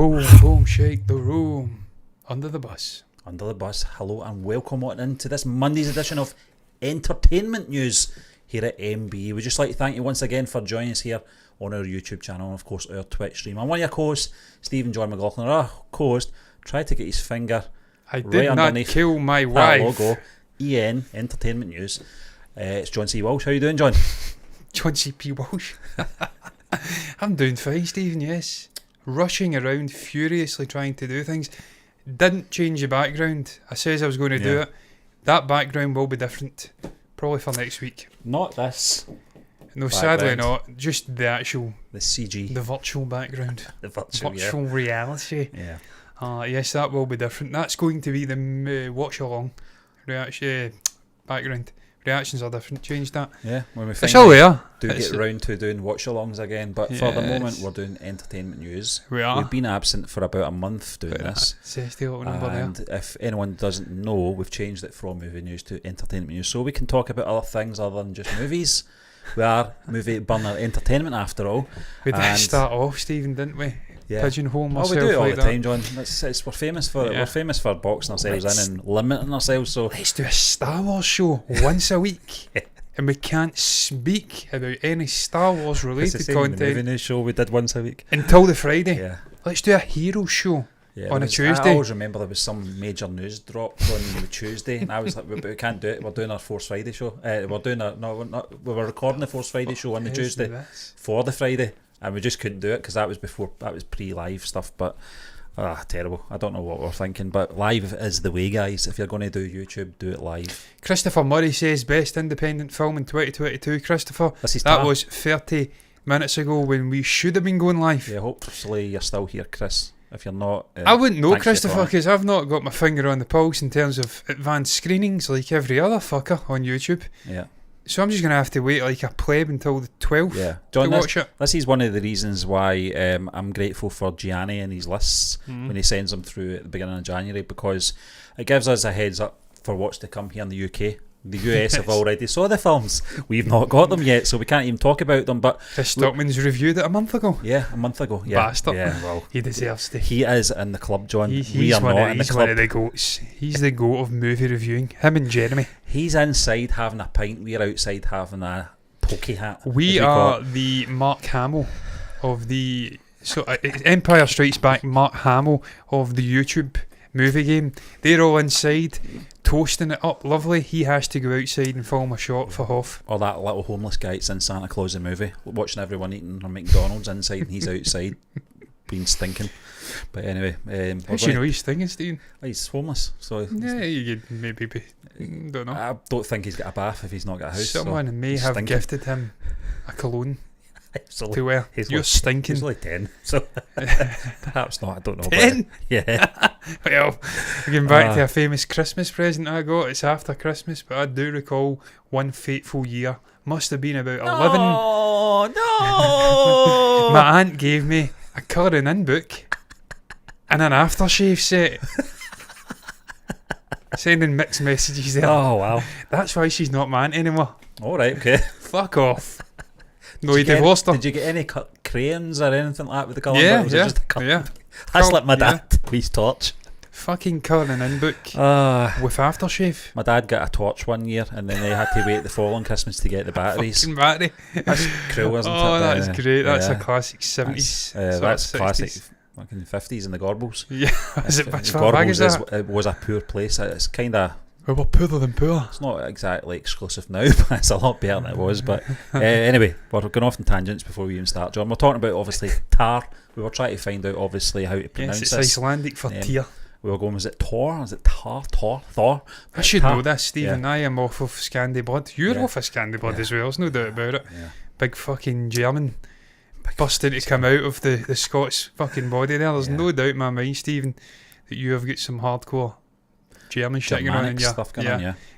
Boom, boom, shake the room. Under the bus. Under the bus. Hello and welcome on into this Monday's edition of Entertainment News here at MB. We'd just like to thank you once again for joining us here on our YouTube channel and of course our Twitch stream. I'm one of your co-hosts, Stephen John McLaughlin. Our co-host tried to get his finger I did not kill my wife. Logo, EN, Entertainment News. It's John C. Walsh. How you doing, John? John C.P. Walsh. I'm doing fine, Stephen, yes. Rushing around, furiously trying to do things. Didn't change the background. I says I was going to do it. That background will be different. Probably for next week. Not this. No, sadly not. Just the actual... The CG. The virtual background. The virtual reality. Yeah. Yes, that will be different. That's going to be the watch-along background. Reactions are different. Change that. Yeah, when we it's all there. Get round to doing watch-alongs again, but for the moment we're doing entertainment news. We've been absent for about a month doing this. And if anyone doesn't know, we've changed it from movie news to entertainment news, so we can talk about other things other than just movies. We are movie burner entertainment after all. We did start off, Stephen, didn't we? Yeah. Pigeonhole myself. We do it all like the time, John. We're famous for it. We're famous for boxing ourselves in and limiting ourselves. So let's do a Star Wars show once a week, and we can't speak about any Star Wars related content. The movie news show we did once a week until the Friday. Yeah. Let's do a hero show on a Tuesday. I always remember there was some major news dropped on the Tuesday, and I was like, "But we can't do it. We're doing our Force Friday show. We were recording the Force Friday show on the Tuesday for the Friday." And we just couldn't do it because that was pre-live stuff. But terrible. I don't know what we're thinking, but live is the way, guys. If you're going to do YouTube, do it live. Christopher Murray says best independent film in 2022. Christopher, that was 30 minutes ago when we should have been going live. Yeah, hopefully you're still here, Chris. If you're not, I wouldn't know, Christopher, because I've not got my finger on the pulse in terms of advanced screenings like every other fucker on YouTube. Yeah. So I'm just going to have to wait like a pleb until the 12th John, to watch it. This is one of the reasons why I'm grateful for Gianni and his lists when he sends them through at the beginning of January, because it gives us a heads up for what's to come here in the UK. The US have already saw the films. We've not got them yet, so we can't even talk about them. But Chris Stockman's reviewed it a month ago. Yeah, a month ago. Yeah. Bastard. Yeah, well, he deserves to. He is in the club, John. We are not in the club. He's one of the goats. He's the goat of movie reviewing. Him and Jeremy. He's inside having a pint. We're outside having a pokey hat. We are the Mark Hamill of the Empire Strikes Back. Mark Hamill of the YouTube movie game. They're all inside toasting it up lovely. He has to go outside and film a shot for Hoff. Or that little homeless guy that's in Santa Claus the movie, watching everyone eating a McDonald's inside and he's outside being stinking. But anyway, how do you know he's stinking, Stephen? He's homeless, so yeah, you could maybe be, don't know. I don't think he's got a bath if he's not got a house. Someone may have gifted him a cologne to wear. You're like, stinking. He's only 10, so perhaps not. I don't know. 10? Yeah. Well, getting back to a famous Christmas present I got. It's after Christmas, but I do recall one fateful year. Must have been about 11. Oh no! My aunt gave me a colouring in book and an aftershave set. Sending mixed messages there. Oh wow! That's why she's not my aunt anymore. All right, okay. Fuck off. No, he divorced her. Did you get any crayons or anything like that with the colour? Yeah, yeah. I slipped my dad his torch. Fucking colouring in book with aftershave. My dad got a torch one year and then they had to wait the following Christmas to get the batteries. Fucking battery. That's cruel, isn't it? Oh, that is great. That's a classic 70s. That's classic fucking 50s in the Gorbals. Yeah. Is it much Gorbals it was a poor place. It's kind of... We were poorer than poor. It's not exactly exclusive now, but it's a lot better than it was. But anyway, we're going off in tangents before we even start, John. We're talking about, obviously, tar. We were trying to find out, obviously, how to pronounce this. It's Icelandic for tear. We were going, was it Tor? Is it Tar? Thor? I should know this, Stephen. I am off of Scandi Blood. You're off of Scandi Blood as well, there's no doubt about it. Yeah. Big fucking German busting to come out of the Scots fucking body there. There's no doubt in my mind, Stephen, that you have got some hardcore German shit going on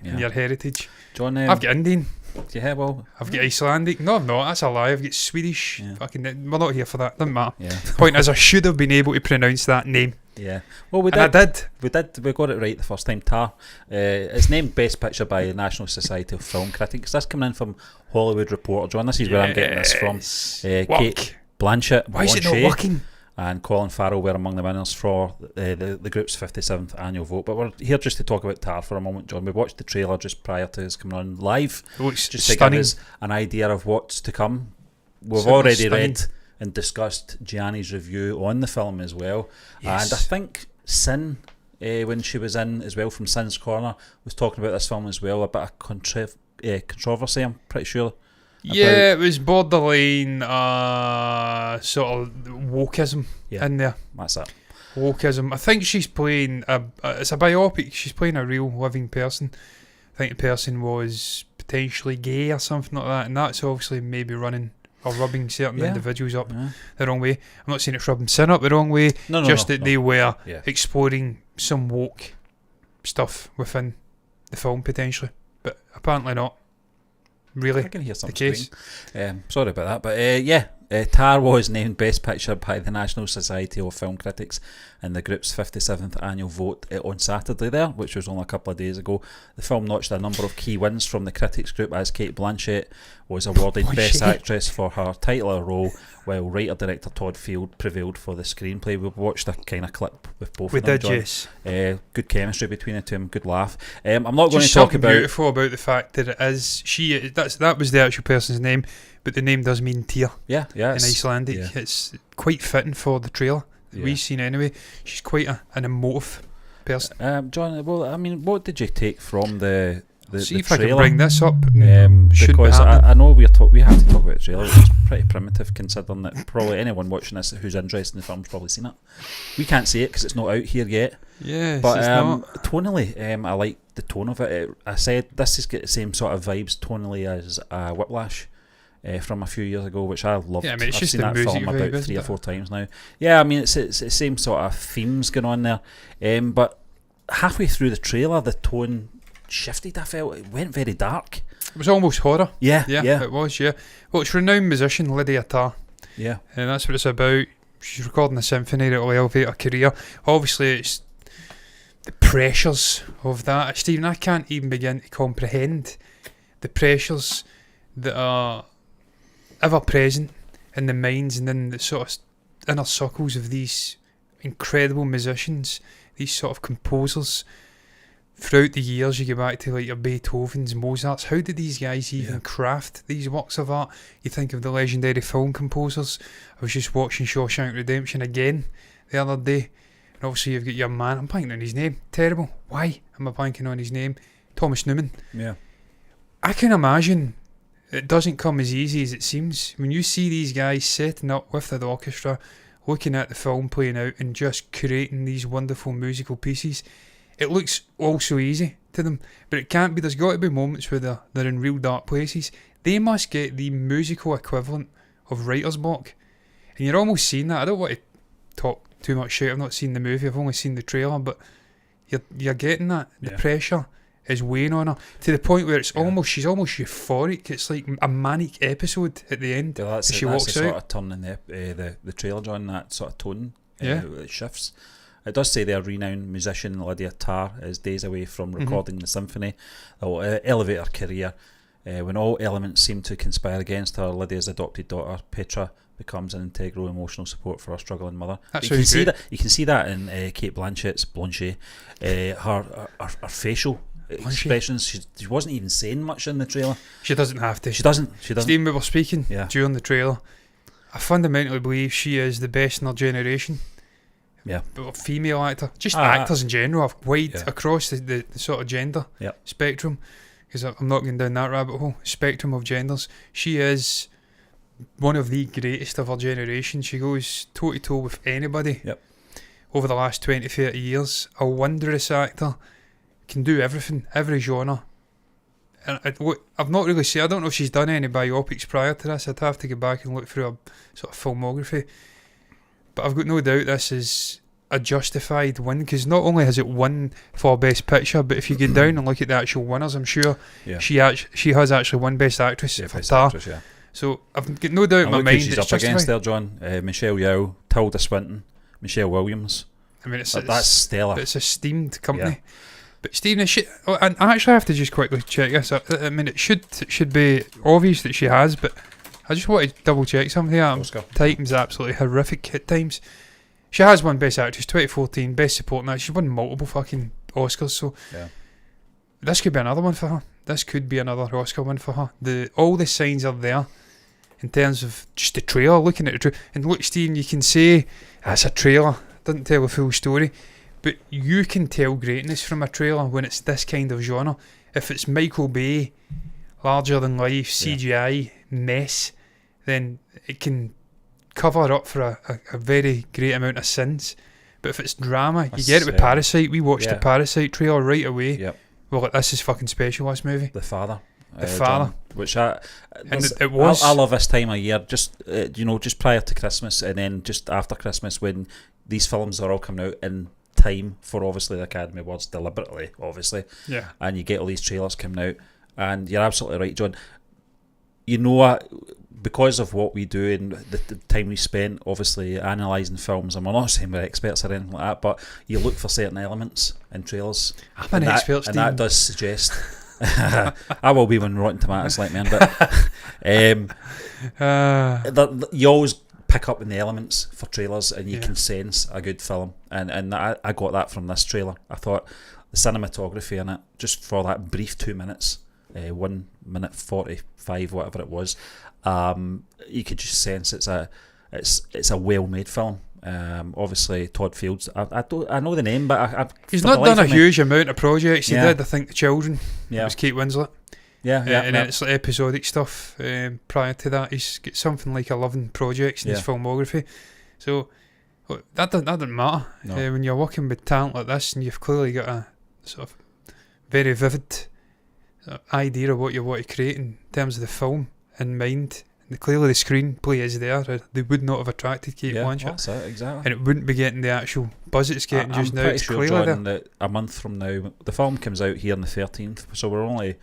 in your heritage. John, I've got Indian. Yeah, well, I've got Icelandic. No, I've not. That's a lie. I've got Swedish. Yeah. Fucking, we're not here for that. Doesn't matter. Yeah. Point is, I should have been able to pronounce that name. Yeah. Well, I did. We got it right the first time. Tar. It's named Best Picture by the National Society of Film Critics. That's coming in from Hollywood Reporter. John, this is where I'm getting this from. Kate Blanchett. Why is it not working? and Colin Farrell were among the winners for the group's 57th annual vote. But we're here just to talk about Tar for a moment, John. We watched the trailer just prior to us coming on live. It looks just stunning. to give us an idea of what's to come. We've Certainly already stunning. read and discussed Gianni's review on the film as well. Yes. And I think Sin, when she was in as well from Sin's Corner, was talking about this film as well. A bit of controversy, I'm pretty sure. Yeah, it was borderline sort of wokeism in there. That's it. Wokeism. I think she's playing it's a biopic. She's playing a real living person. I think the person was potentially gay or something like that, and that's obviously maybe running or rubbing certain individuals up the wrong way. I'm not saying it's rubbing Sin up the wrong way, that they were exploring some woke stuff within the film potentially, but apparently not. Really, I can hear something. The case. Sorry about that, but Tar was named Best Picture by the National Society of Film Critics in the group's 57th annual vote on Saturday there, which was only a couple of days ago. The film notched a number of key wins from the critics group, as Cate Blanchett was awarded Best Actress for her titular role, while writer-director Todd Field prevailed for the screenplay. We've watched a kind of clip with both of them, John. Yes. Good chemistry between the two of them, good laugh. I'm not going to Just talk something about... beautiful about the fact that it is that was the actual person's name, but the name does mean tear in Icelandic. Yeah. It's quite fitting for the trailer we've seen anyway. She's quite an emotive person. John, well, I mean, what did you take from the See the if I trailer? can bring this up. Because I know we have to talk about the trailer, which is pretty primitive considering that probably anyone watching this who's interested in the film's probably seen it. We can't see it because it's not out here yet. Yes, but it's not. tonally, I like the tone of it. I said this has got the same sort of vibes tonally as Whiplash from a few years ago, which I loved. Yeah, I mean, it's I've just seen the that music film vibe, about 3 or isn't 4 times now. Yeah, I mean, it's the same sort of themes going on there. But halfway through the trailer, the tone shifted. I felt it went very dark. It was almost horror. Yeah, it was. Yeah, well, it's renowned musician Lydia Tarr. Yeah, and that's what it's about. She's recording a symphony that will elevate her career. Obviously, it's the pressures of that, Stephen. I can't even begin to comprehend the pressures that are ever present in the minds and in the sort of inner circles of these incredible musicians, these sort of composers. Throughout the years, you go back to like your Beethovens, Mozarts. How did these guys even craft these works of art? You think of the legendary film composers. I was just watching Shawshank Redemption again the other day, and obviously you've got your man. I'm blanking on his name. Terrible. Why am I blanking on his name? Thomas Newman. Yeah. I can imagine it doesn't come as easy as it seems. When you see these guys setting up with the orchestra, looking at the film playing out and just creating these wonderful musical pieces, it looks all so easy to them, but it can't be. There's got to be moments where they're in real dark places. They must get the musical equivalent of writer's block, and you're almost seeing that. I don't want to talk too much shit. I've not seen the movie. I've only seen the trailer, but you're getting that. The pressure is weighing on her to the point where she's almost euphoric. It's like a manic episode at the end. Yeah, that's she walks walks the out. sort of turn in the trailer, John. That sort of tone. Yeah. It shifts. It does say their renowned musician Lydia Tarr is days away from recording the symphony that will elevate her career. When all elements seem to conspire against her, Lydia's adopted daughter Petra becomes an integral emotional support for her struggling mother. That's you can see that in Cate Blanchett's her facial expressions. She wasn't even saying much in the trailer. She doesn't have to. She doesn't. Stephen, we were speaking during the trailer. I fundamentally believe she is the best in her generation. Yeah, female actor, just actors in general, wide across the sort of gender spectrum, because I'm not going down that rabbit hole. Spectrum of genders, she is one of the greatest of her generation. She goes toe to toe with anybody over the last 20-30 years. A wondrous actor, can do everything, every genre. And I've not really seen, I don't know if she's done any biopics prior to this. I'd have to go back and look through her sort of filmography. But I've got no doubt this is a justified win, because not only has it won for Best Picture, but if you get down and look at the actual winners, I'm sure she has actually won Best Actress for Tar. So I've got no doubt in my mind she's it's up against justified. there, John. Michelle Yeoh, Tilda Swinton, Michelle Williams. I mean, that's stellar. It's a esteemed company. But Stephen, and I actually have to just quickly check this. I mean, it should be obvious that she has, but I just want to double check something here. Oscar. Titan's absolutely horrific at times. She has won Best Actress 2014, Best Supporting Actress. She's won multiple fucking Oscars, so this could be another one for her. This could be another Oscar win for her. All the signs are there in terms of just the trailer, looking at the trailer. And look, Stephen, you can say, it's a trailer, doesn't tell a full story, but you can tell greatness from a trailer when it's this kind of genre. If it's Michael Bay, larger than life, CGI, mess, then it can cover up for a very great amount of sins. But if it's drama, you get it with Parasite. We watched the Parasite trailer right away. Yep. Well, this is fucking special, this movie. The Father. Father. Which it was. I love this time of year, just just prior to Christmas and then just after Christmas, when these films are all coming out in time for obviously the Academy Awards, deliberately, obviously. Yeah. And you get all these trailers coming out, and you're absolutely right, John. You know, because of what we do and the time we spent obviously analysing films, and we're not saying we're experts or anything like that, but you look for certain elements in trailers. I'm an expert, and that does suggest I will be when Rotten Tomatoes like me, but you always pick up in the elements for trailers, and you can sense a good film, and I got that from this trailer. I thought the cinematography in it, just for that brief 2 minutes, 1 minute 45, whatever it was, you could just sense it's a well-made film. Obviously Todd Fields, I know the name, but he's not done a huge amount of projects. He did, I think, The Children. Yeah. It was Kate Winslet. And then it's like episodic stuff. Prior to that, he's got something like 11 projects in his filmography. So that doesn't matter. No. When you're working with talent like this, and you've clearly got a sort of very vivid idea of what you want to create in terms of the film in mind. Clearly the screenplay is there. They would not have attracted Kate Blanchett. That's it, exactly. And it wouldn't be getting the actual buzz it's getting just now. I'm pretty it's sure, clearly John, there. that a month from now, the film comes out here on the 13th, so we're only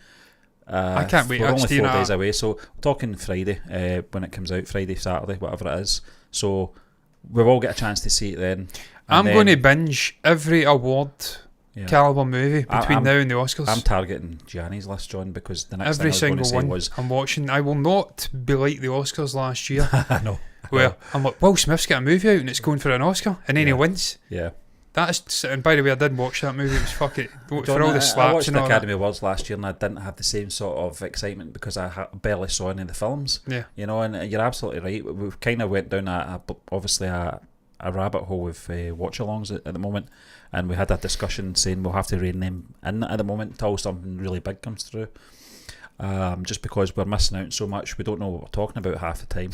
I can't wait. we're only 4 days away, so we're talking Friday when it comes out, Friday, Saturday, whatever it is. So we've all get a chance to see it then. I'm going to binge every award caliber movie between now and the Oscars. I'm targeting Gianni's list, John, because the next every thing I was single going to one say was I'm watching. I will not be like the Oscars last year. I know. Where I'm like, Will Smith's got a movie out and it's going for an Oscar, and then he wins. Yeah. That's, and by the way, I did watch that movie. It was fucking John, for all the slaps I watched and the all Academy Awards last year, and I didn't have the same sort of excitement because I barely saw any of the films. Yeah. You know, and you're absolutely right. We've kind of went down obviously a rabbit hole with watch-alongs at the moment, and we had a discussion saying we'll have to rein them in at the moment until something really big comes through. Just because we're missing out so much, we don't know what we're talking about half the time,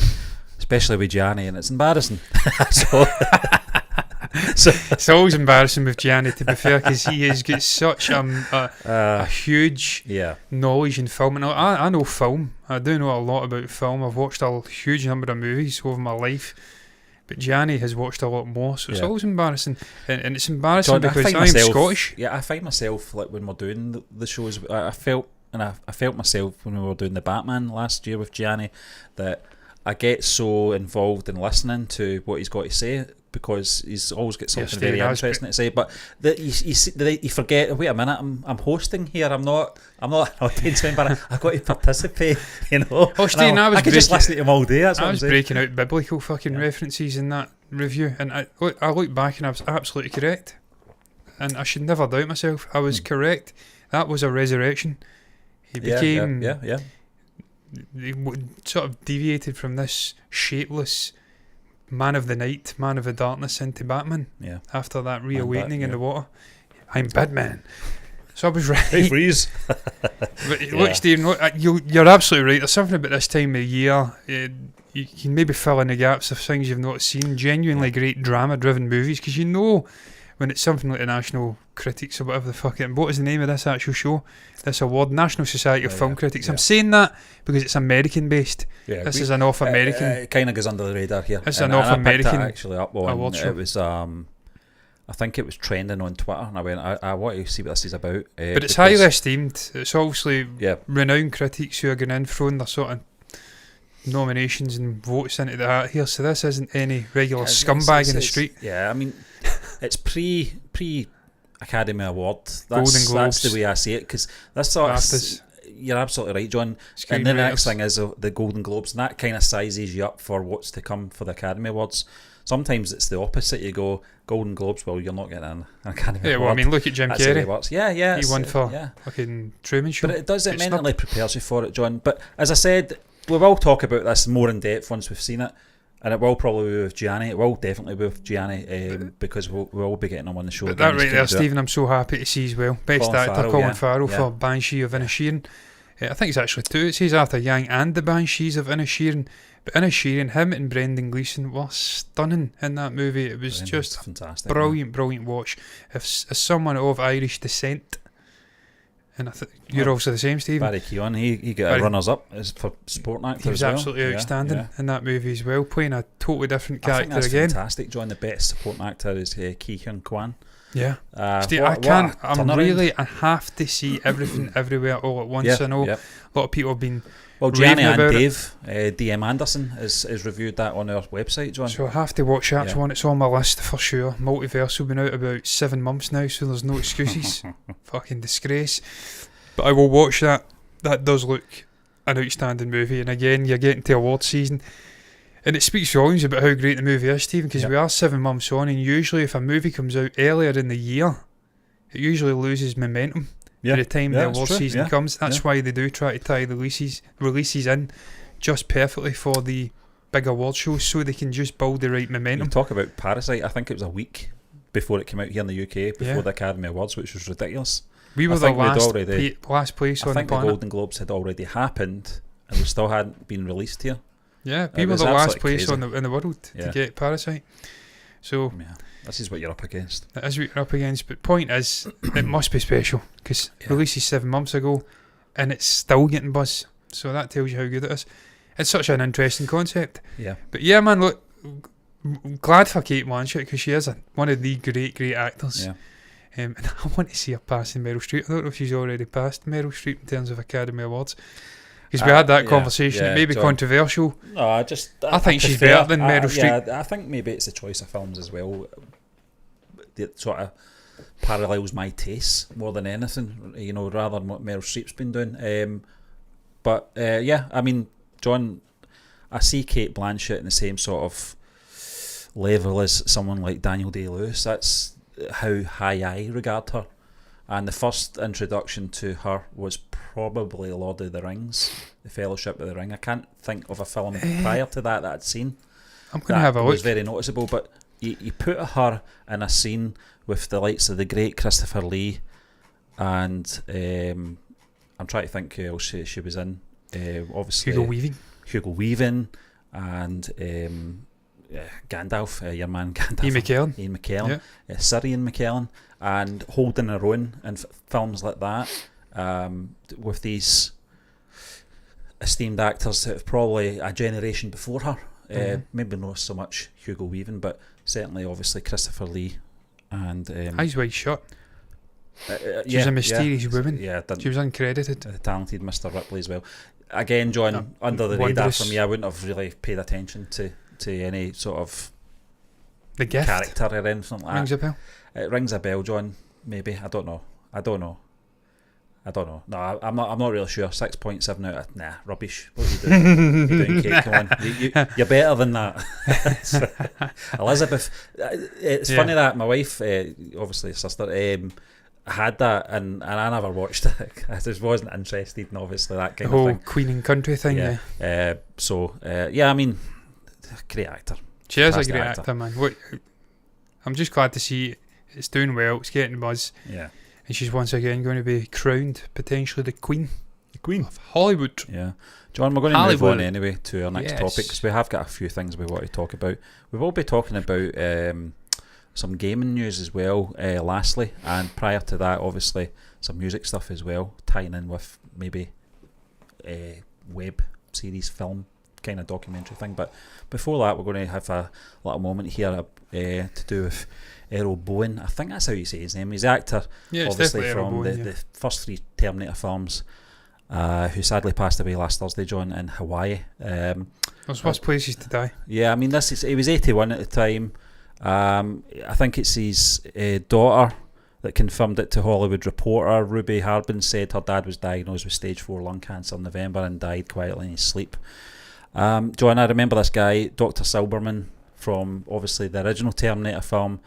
especially with Gianni, and it's embarrassing. So it's always embarrassing with Gianni, to be fair, because he has got such a huge knowledge in film. And I know film. I do know a lot about film. I've watched a huge number of movies over my life. But Gianni has watched a lot more, so it's always embarrassing. And it's embarrassing, John, because I'm Scottish. Yeah, I find myself, like, when we're doing the shows, I felt myself when we were doing the Batman last year with Gianni, that I get so involved in listening to what he's got to say, because he's always got something very interesting to say. But you forget, wait a minute, I'm hosting here. I'm not an audience member. I've got to participate. You know. Oh, Steve, I could just listen to him all day. That's what I was breaking out biblical fucking references in that review, and I look back and I was absolutely correct, and I should never doubt myself. I was correct. That was a resurrection. He became He sort of deviated from this shapeless man of the night, man of the darkness, into Batman. Yeah. After that reawakening in the water, I'm Batman. So I was right. Hey, freeze. But look, Stephen, you're absolutely right. There's something about this time of year. You can maybe fill in the gaps of things you've not seen. Genuinely great drama-driven movies, because you know when it's something like the National Critics or whatever the fuck it. What is the name of this actual show? This award, National Society of Film Critics. I'm saying that because it's American-based. Yeah, this is an off-American. It kind of goes under the radar here. It's an off-American actually up on. Award show. It was I think it was trending on Twitter, and I went, I want to see what this is about. But it's highly esteemed. It's obviously renowned critics who are going in, throwing their sort of nominations and votes into the hat here. So this isn't any regular scumbag in the street. Yeah, I mean, it's pre Academy Award. Golden Globes. That's the way I see it, because this sort of, you're absolutely right, John. And the next thing is the Golden Globes, and that kind of sizes you up for what's to come for the Academy Awards. Sometimes it's the opposite. You go Golden Globes, well, you're not getting an Academy Award. Yeah, well, I mean, look at Jim Carrey. Yeah, he won for fucking Truman Show. But it mentally prepares you for it, John. But as I said, we will talk about this more in depth once we've seen it. And it will probably be with Gianni. It will definitely be with Gianni because we'll be getting him on the show. But that right there, Stephen, I'm so happy to see as well. Best actor, Colin Farrell for Banshee of Inisherin. I think it's actually 2. It says Arthur Yang and the Banshees of Inisherin. But Inisherin, him and Brendan Gleeson were stunning in that movie. It was just fantastic, brilliant watch. If as someone of Irish descent, and I think you're also the same, Stephen. Barry Keoghan, he got a runners-up for support actor. He was absolutely outstanding in that movie as well, playing a totally different character again. I think that's fantastic, John. The best supporting actor is Ki Hyun Kwan. Yeah. Steve, I have to see Everything Everywhere All at Once. I know a lot of people have been Gianni and Dave, DM Anderson has reviewed that on our website, John. So I have to watch that one. It's on my list for sure. Multiverse will been out about 7 months now, so there's no excuses. Fucking disgrace. But I will watch that. That does look an outstanding movie, and again, you're getting to award season, and it speaks volumes about how great the movie is, Stephen, because we are 7 months on, and usually if a movie comes out earlier in the year, it usually loses momentum. By the time the award season comes. That's why they do try to tie the releases in just perfectly for the big award shows, so they can just build the right momentum. You talk about Parasite, I think it was a week before it came out here in the UK, before the Academy Awards, which was ridiculous. We were the last place on the planet. I think the Golden Globes had already happened and we still hadn't been released here. Yeah, we were the last place in the world to get Parasite. So this is what you're up against. That is what you're up against. But point is, it must be special because released 7 months ago and it's still getting buzz. So that tells you how good it is. It's such an interesting concept. Yeah. But yeah, man, look, glad for Kate Blanchett because she is one of the great actors. Yeah. And I want to see her passing Meryl Streep. I don't know if she's already passed Meryl Streep in terms of Academy Awards. Because we had that conversation. It may be controversial. No, I think she's better than Meryl Streep. I think maybe it's the choice of films as well that sort of parallels my tastes more than anything, rather than what Meryl Streep's been doing. But I mean, John, I see Kate Blanchett in the same sort of level as someone like Daniel Day-Lewis. That's how high I regard her. And the first introduction to her was probably Lord of the Rings, The Fellowship of the Ring. I can't think of a film prior to that I'd seen. I'm going to have a look. It was very noticeable, but you put her in a scene with the likes of the great Christopher Lee, and I'm trying to think who else she was in. Obviously Hugo Weaving, and Gandalf, your man Gandalf. Ian McKellen. Sir Ian McKellen, and holding her own in films like that, with these esteemed actors that have probably a generation before her. Maybe not so much Hugo Weaving, but certainly obviously Christopher Lee. And Eyes Wide Shut. She was a mysterious woman. Yeah, she was uncredited. The talented Mr. Ripley as well. Again, John, under the radar for me. I wouldn't have really paid attention to any sort of The Gift character or anything like rings that. a bell. It rings a bell, John. Maybe I don't know. No, I'm not really sure. 6.7 out of rubbish. What are you doing? You're doing Kate. Come on, you're better than that. Elizabeth. It's funny that my wife, obviously sister, had that and I never watched it. I just wasn't interested in obviously that kind of thing. The whole Queen and Country thing. I mean, great actor. She is a great actor, man. I'm just glad to see it's doing well. It's getting buzz. Yeah. And she's once again going to be crowned potentially the Queen of Hollywood. Yeah. John, we're going to move on anyway to our next topic because we have got a few things we want to talk about. We will be talking about some gaming news as well, lastly, and prior to that, obviously, some music stuff as well, tying in with maybe a web series, film, kind of documentary thing. But before that, we're going to have a little moment here to do with Earl Boen. I think that's how you say his name. He's the actor, obviously, from the first 3 Terminator films, who sadly passed away last Thursday, John, in Hawaii. Those worst places to die. Yeah, I mean, he was 81 at the time. I think it's his daughter that confirmed it to Hollywood Reporter. Ruby Harbin said her dad was diagnosed with stage 4 lung cancer in November and died quietly in his sleep. John, I remember this guy, Dr. Silberman, from obviously the original Terminator film,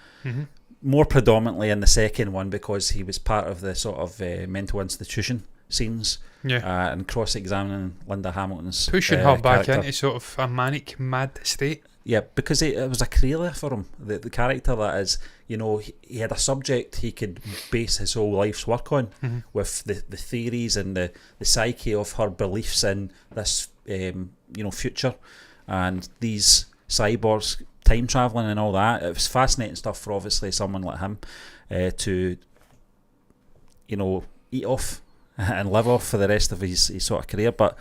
more predominantly in the second one because he was part of the sort of mental institution scenes and cross-examining Linda Hamilton's pushing her back character into sort of a manic, mad state. Yeah, because it was a career for him. The character, that is, you know, he had a subject he could base his whole life's work on, with the theories and the psyche of her beliefs in this, future, and these cyborgs, time travelling and all that. It was fascinating stuff for obviously someone like him to, eat off and live off for the rest of his sort of career. But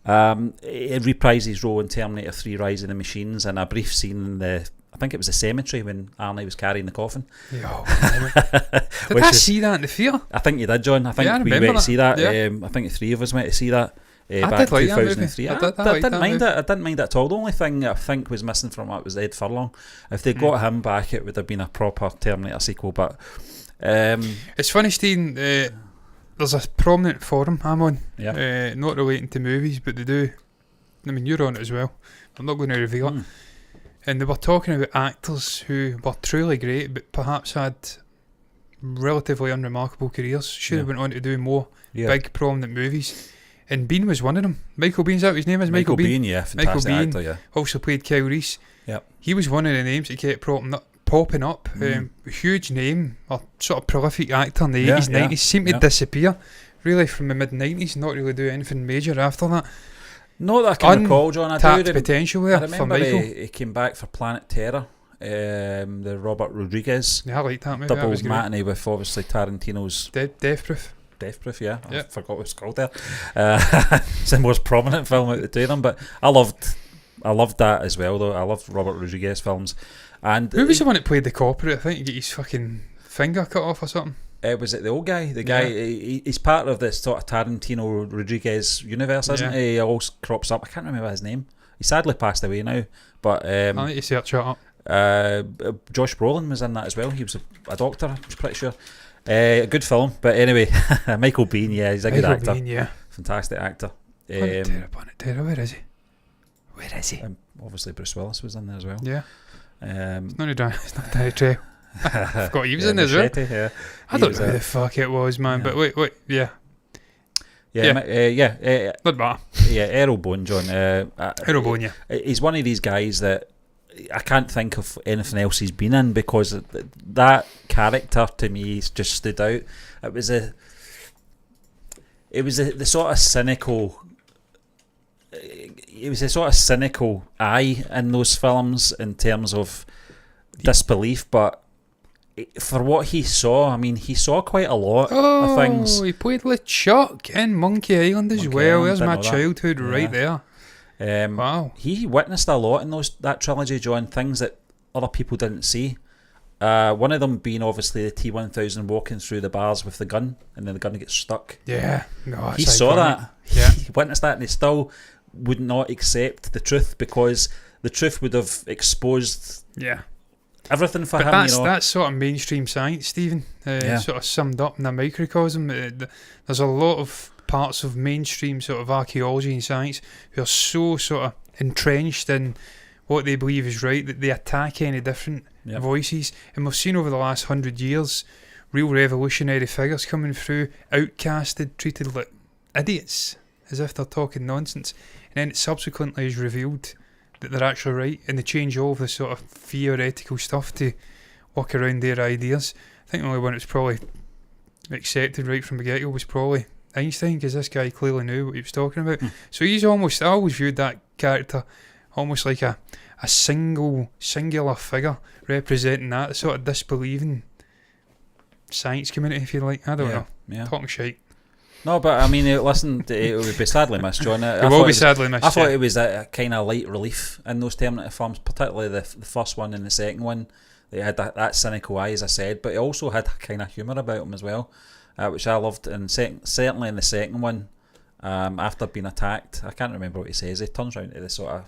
it reprised his role in Terminator 3 Rise of the Machines in a brief scene in I think it was the cemetery when Arnie was carrying the coffin. Did I see that in the theatre? I think you did, John. I think we went to see that. I think the three of us went to see that back in 2003. I didn't mind it. I didn't mind it at all. The only thing I think was missing from it was Ed Furlong. If they got him back, it would have been a proper Terminator sequel. But it's funny, Stephen. There's a prominent forum I'm on, not relating to movies, but they do. I mean, you're on it as well. I'm not going to reveal it. And they were talking about actors who were truly great, but perhaps had relatively unremarkable careers. Should have went on to do more big, prominent movies. And Bean was one of them. Michael Bean's that his name is? Michael Bean. Yeah, fantastic actor, yeah. Also played Kyle Reese. Yep. He was one of the names that kept popping up. Huge name, a sort of prolific actor in the 80s, 90s, seemed to disappear really from the mid-90s, not really do anything major after that. Not that I can recall, John. Untapped potential there. I remember he came back for Planet Terror, the Robert Rodriguez. Yeah, I liked that movie. Double that was matinee with obviously Tarantino's Death Proof. Death Proof, yeah. I forgot what it's called there. It's the most prominent film out of the two of them, but I loved that as well, though. I loved Robert Rodriguez films. And who was the one that played the corporate? I think he got his fucking finger cut off or something. Was it the old guy? The guy, he's part of this sort of Tarantino Rodriguez universe, isn't he? He always crops up. I can't remember his name. He sadly passed away now. But I need to search it up. Josh Brolin was in that as well. He was a doctor, I'm pretty sure. A good film. But anyway, Michael Bean, he's a good actor. Bean, fantastic actor. Planet Terror, where is he? Where is he? Obviously Bruce Willis was in there as well. Yeah. It's not Danny Trejo. I forgot he was in there as well. I don't know who the fuck it was, man. But wait, not bad. Earl Boen, John. Earl Boen, yeah. He's one of these guys that I can't think of anything else he's been in, because that character to me just stood out. It was the sort of cynical. It was a sort of cynical eye in those films in terms of disbelief, but for what he saw, I mean, he saw quite a lot of things. He played with Chuck in Monkey Island as well. There's my childhood right there. Wow. He witnessed a lot in that trilogy, John, things that other people didn't see. One of them being obviously the T-1000 walking through the bars with the gun, and then the gun gets stuck. Yeah. No, he saw that. Yeah. He witnessed that, and he still would not accept the truth, because the truth would have exposed everything for him. That's sort of mainstream science, Stephen. Sort of summed up in a microcosm. There's a lot of parts of mainstream sort of archaeology and science who are so sort of entrenched in what they believe is right that they attack any different voices. And we've seen over the last 100 years real revolutionary figures coming through, outcasted, treated like idiots, as if they're talking nonsense. And then it subsequently is revealed that they're actually right, and they change all of the sort of theoretical stuff to work around their ideas. I think the only one that was probably accepted right from the get-go was probably Einstein, because this guy clearly knew what he was talking about. So he's almost, I always viewed that character almost like a singular figure representing that sort of disbelieving science community, if you like. I don't know. Yeah. Talking shite. No, but I mean, listen, it would be sadly missed, John. It will be sadly missed. I thought it was a kind of light relief in those Terminator films, particularly the first one and the second one. They had that cynical eye, as I said, but it also had kind of humour about them as well, which I loved. And certainly in the second one, after being attacked, I can't remember what he says. He turns around to the sort of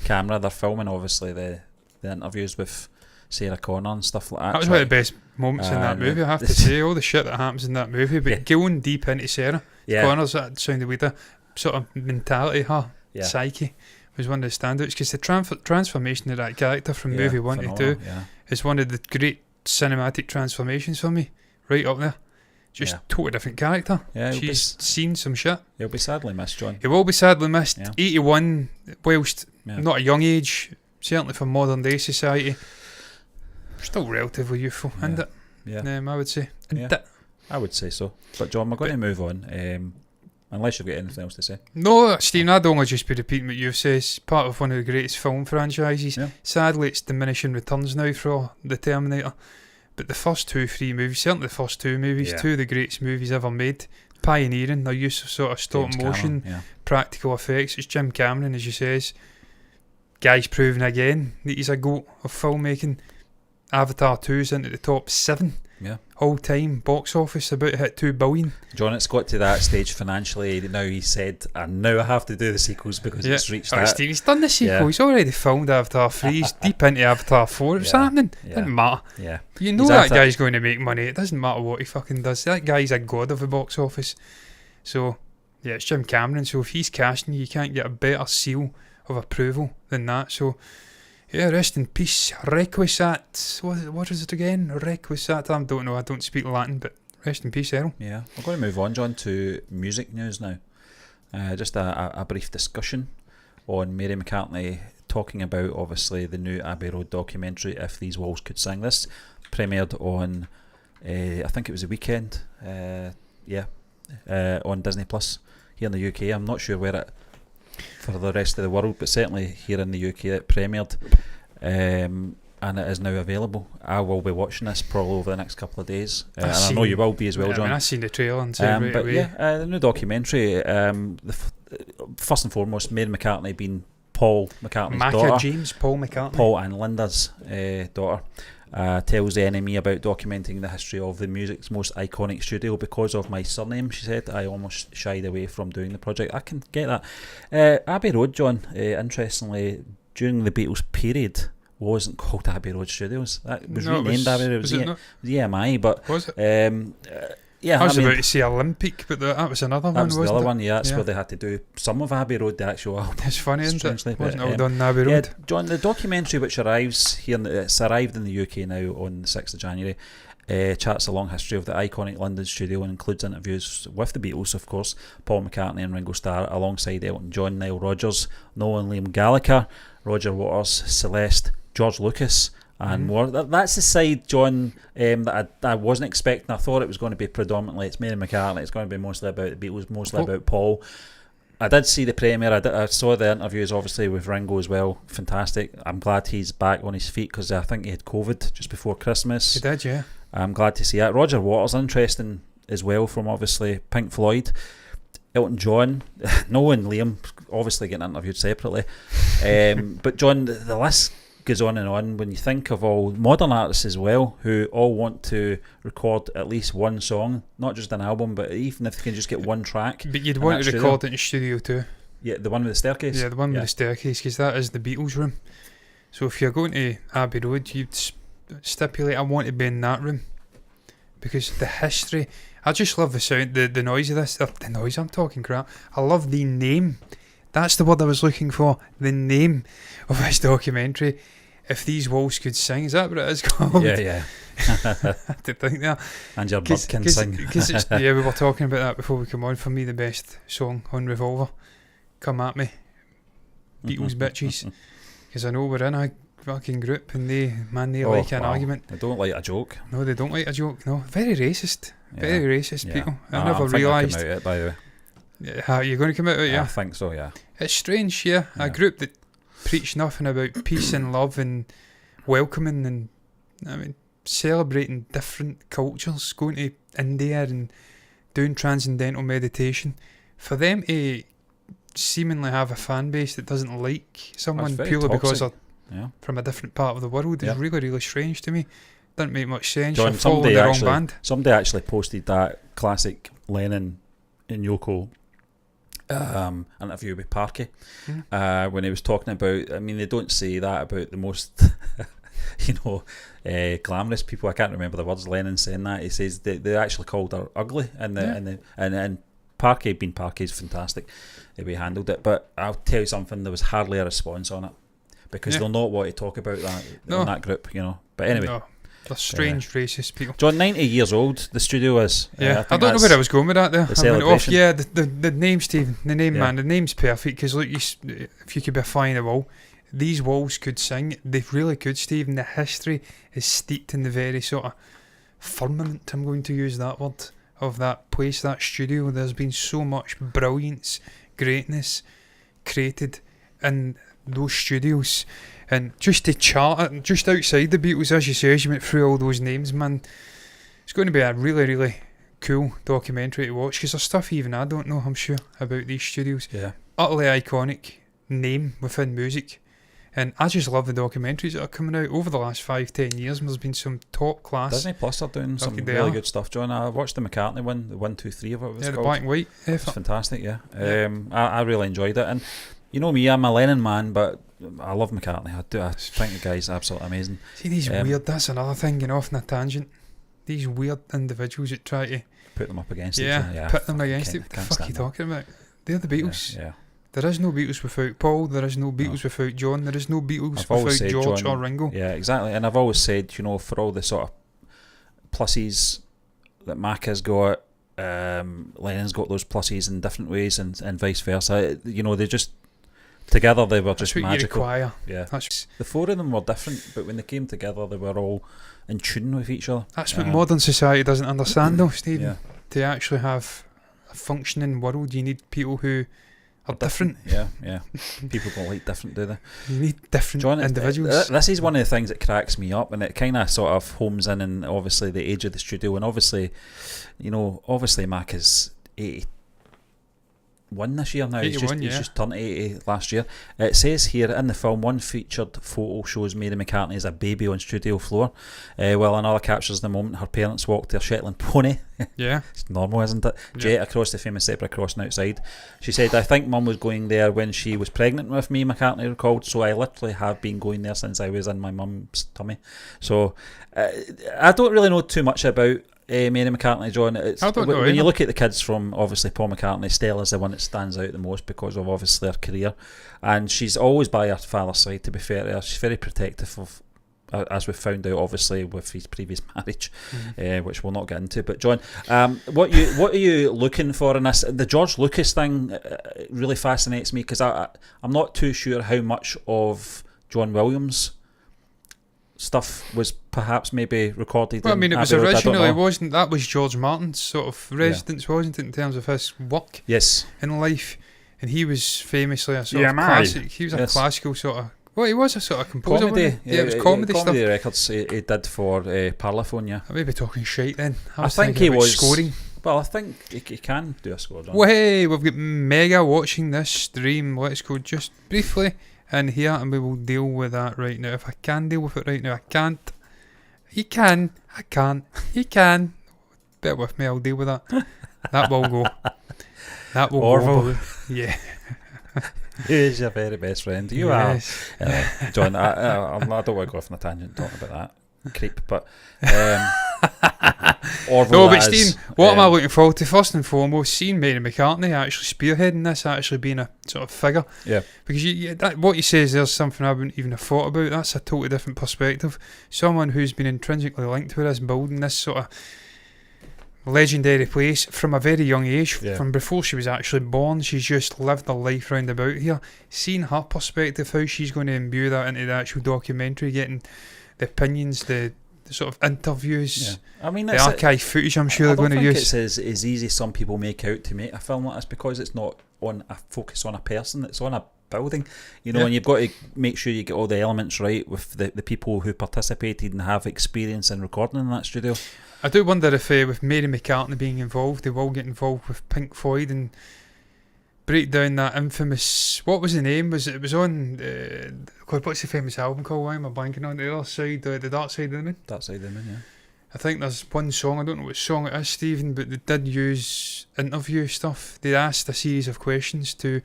camera. They're filming, obviously, the interviews with Sarah Connor and stuff like that. That was one of the best moments in that movie, I have to say. All the shit that happens in that movie, but going deep into Sarah Connor's, that sounded weird, sort of mentality, her psyche was one of the standouts, because the transformation of that character from movie 1 to 2 is one of the great cinematic transformations for me, right up there. Just totally different character. She's seen some shit. He'll be sadly missed, John. He will be sadly missed. 81, whilst not a young age, certainly for modern day society, still relatively youthful, isn't it? Yeah. I would say. I would say so. But John, we're going to move on. Unless you've got anything else to say. No, Stephen, I'd only just be repeating what you've said. It's part of one of the greatest film franchises. Sadly, it's diminishing returns now for the Terminator. But the first 2-3 movies, certainly the first 2 movies, 2 of the greatest movies ever made, pioneering their use of sort of stop motion, practical effects. It's Jim Cameron, as you says. Guy's proven again that he's a goat of filmmaking. Avatar 2's into the top 7 all-time box office, about to hit $2 billion. John, it's got to that stage financially now. He said, and now I have to do the sequels because it's reached that. He's done the sequel. He's already filmed Avatar 3. He's deep into Avatar 4. What's happening? Doesn't matter. You know that guy's going to make money. It doesn't matter what he fucking does. That guy's a god of the box office. So it's Jim Cameron. So if he's casting you can't get a better seal of approval than that. So rest in peace, Requiescat. What is it again? Requiescat. I don't know. I don't speak Latin, but rest in peace, Earl. Yeah, we're going to move on, John, to music news now. Just a brief discussion on Mary McCartney talking about, obviously, the new Abbey Road documentary, If These Walls Could Sing This, premiered on, I think it was the weekend, on Disney Plus here in the UK. I'm not sure where it for the rest of the world, but certainly here in the UK it premiered, and it is now available. I will be watching this probably over the next couple of days, and I know you will be as well, John. I've seen the trailer and right away. The new documentary, first and foremost, Mary McCartney being Paul McCartney's daughter, James Paul McCartney, Paul and Linda's daughter. Tells the NME about documenting the history of the music's most iconic studio. Because of my surname, she said, I almost shied away from doing the project. I can get that. Abbey Road, John, interestingly, during the Beatles period, wasn't called Abbey Road Studios. That was renamed Abbey Road. It was EMI, but was it? I was about to say Olympic, but that was another one, wasn't it? The other one, that's where they had to do some of Abbey Road, the actual album. It's funny, isn't it? Wasn't all done in Abbey Road. John, the documentary which arrives here, it's arrived in the UK now on the 6th of January, charts a long history of the iconic London studio and includes interviews with the Beatles, of course, Paul McCartney and Ringo Starr, alongside Elton John, Nile Rodgers, Noel and Liam Gallagher, Roger Waters, Celeste, George Lucas, and more. That's the side, John, that I wasn't expecting. I thought it was going to be predominantly it's Mary McCartney, it's going to be mostly about the Beatles, mostly about Paul. I did see the premiere. I saw the interviews, obviously, with Ringo as well. Fantastic. I'm glad he's back on his feet because I think he had COVID just before Christmas. He did, yeah. I'm glad to see that. Roger Waters, interesting as well, from obviously Pink Floyd. Elton John, Noel and Liam, obviously getting interviewed separately. But John, the list goes on and on. When you think of all modern artists as well, who all want to record at least one song, not just an album, but even if they can just get one track. But you'd want to record it in studio too. Yeah, the one with the staircase. Yeah, the one with the staircase, because that is the Beatles room. So if you're going to Abbey Road, you'd stipulate, I want to be in that room, because the history. I just love the sound, the noise of this. The noise, I'm talking crap. I love the name. That's the word I was looking for. The name of this documentary. If These Walls Could Sing, is that what it is called? Yeah. I did think that. And your bird can sing. We were talking about that before we come on. For me, the best song on Revolver, Come At Me, Beatles bitches. Because I know we're in a fucking group and they like an argument. They don't like a joke. No, they don't like a joke. No, very racist. Very racist people. I never realised. I'm it, by the way. You're going to come out of it, yeah? I think so, yeah. It's strange, yeah. A group that preach nothing about peace and love and welcoming and, I mean, celebrating different cultures, going to India and doing transcendental meditation. For them to seemingly have a fan base that doesn't like someone purely because they're from a different part of the world is really, really strange to me. Doesn't make much sense. John, somebody actually posted that classic Lennon and Yoko interview with Parky when he was talking about, I mean, they don't say that about the most glamorous people. I can't remember the words. Lennon saying that. He says they actually called her ugly, and Parky, being Parky, is fantastic the way he handled it. But I'll tell you something, there was hardly a response on it because they'll not want to talk about that in that group, But anyway. No. They're strange, racist people. John, 90 years old, the studio is. Yeah, I don't know where I was going with that there. I went off, the name, Stephen. The name, man. The name's perfect because, look, if you could be a fly in the wall, these walls could sing. They really could, Stephen. The history is steeped in the very sort of firmament, I'm going to use that word, of that place, that studio. There's been so much brilliance, greatness created in those studios. And just to chart it, just outside the Beatles, as you say, as you went through all those names, man, it's going to be a really, really cool documentary to watch because there's stuff even I don't know, I'm sure, about these studios. Yeah. Utterly iconic name within music. And I just love the documentaries that are coming out over the last 5-10 years. And there's been some top class. Disney Plus are doing some really good stuff, John. I watched the McCartney one, the 1, 2, 3 of it was called. The black and white effort. It's fantastic, yeah. I really enjoyed it. And you know me, I'm a Lennon man, but I love McCartney. I think the guy's absolutely amazing. See, these weird, that's another thing, getting off on a tangent. These weird individuals that try to put them up against each other. Yeah, put them against it. What the fuck are you talking about? They're the Beatles. Yeah. There is no Beatles without Paul. There is no Beatles without John. There is no Beatles without George or Ringo. Yeah, exactly. And I've always said, for all the sort of pluses that Mac has got, Lennon's got those pluses in different ways, and vice versa. They just together they were just magical. Yeah, the four of them were different, but when they came together, they were all in tune with each other. That's what modern society doesn't understand, though, Stephen. Yeah. To actually have a functioning world, you need people who are different. Yeah. People don't like different, do they? You need different individuals. This is one of the things that cracks me up, and it kind of sort of homes in, and obviously the age of the studio, and obviously Mac is 81 this year now. He's just turned 80 last year. It says here in the film, one featured photo shows Mary McCartney as a baby on studio floor, while another captures the moment her parents walked their Shetland pony. Yeah. It's normal, isn't it? Yeah. Jet across the famous zebra crossing outside. She said, I think Mum was going there when she was pregnant with me, McCartney recalled, so I literally have been going there since I was in my mum's tummy. So I don't really know too much about Mary McCartney, John. When you look at the kids from obviously Paul McCartney, Stella's the one that stands out the most because of obviously her career, and she's always by her father's side. To be fair to her, she's very protective of, as we've found out obviously with his previous marriage, which we'll not get into. But John, what are you looking for in this? The George Lucas thing really fascinates me because I'm not too sure how much of John Williams' stuff was perhaps maybe recorded. Well, I mean, it was originally, wasn't that was George Martin's sort of residence, wasn't it, in terms of his work in life? And he was famously a sort of classic. He was a classical sort of. Well, he was a sort of composer. Comedy, it was comedy stuff. Comedy records he did for Parlophone, yeah. I may be talking shite then. I think he was scoring. Well, I think he can do a score. Well, hey, we've got Mega watching this stream. Let's go just briefly in here and we will deal with that right now. If I can deal with it right now, I can't. He can. I can't. He can. Bear with me, I'll deal with that. That will go. That will Orville. go. Yeah. Who is your very best friend? You are. John, I don't want to go off on a tangent talking about that. Creep, but no, but Steve, what am I looking forward to? First and foremost, seeing Mary McCartney actually spearheading this, actually being a sort of figure. Yeah. Because what you say is there's something I wouldn't even have thought about. That's a totally different perspective. Someone who's been intrinsically linked to this building, this sort of legendary place from a very young age, from before she was actually born. She's just lived her life round about here. Seeing her perspective, how she's going to imbue that into the actual documentary, getting the opinions, the sort of interviews, I mean, the archive footage I'm sure they're going to use. I don't think it's as easy as some people make out to make a film like this, because it's not on a focus on a person, it's on a building, and you've got to make sure you get all the elements right with the people who participated and have experience in recording in that studio. I do wonder if with Mary McCartney being involved, they will get involved with Pink Floyd and break down that infamous, what was the name? It was on what's the famous album called? Why am I blanking on the other side? The Dark Side of the Moon. Dark Side of the Moon, yeah. I think there's one song, I don't know what song it is, Stephen, but they did use interview stuff. They asked a series of questions to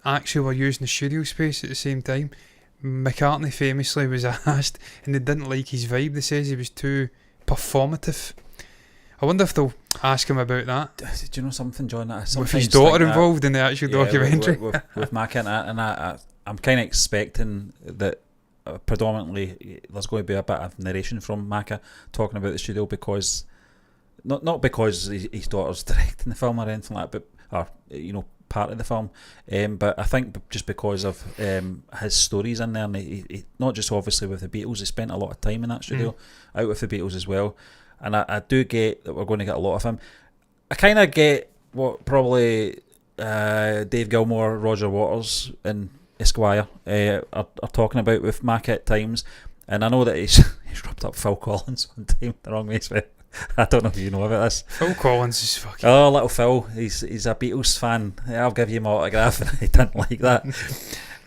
acts who were using the studio space at the same time. McCartney famously was asked, and they didn't like his vibe. They says he was too performative. I wonder if they'll ask him about that. Do you know something, John? With his daughter involved in the actual documentary. With Mac and I'm kind of expecting that predominantly there's going to be a bit of narration from Macca talking about the studio, because not because his daughter's directing the film or anything like that, but part of the film, but I think just because of his stories in there, and he not just obviously with the Beatles, he spent a lot of time in that studio out with the Beatles as well. And I do get that we're going to get a lot of him. I kind of get what probably Dave Gilmour, Roger Waters and Esquire are talking about with Mac at times. And I know that he's rubbed up Phil Collins one time the wrong way. So I don't know if you know about this. Phil Collins is fucking... Oh, little Phil. He's a Beatles fan. I'll give you my autograph, and he didn't like that.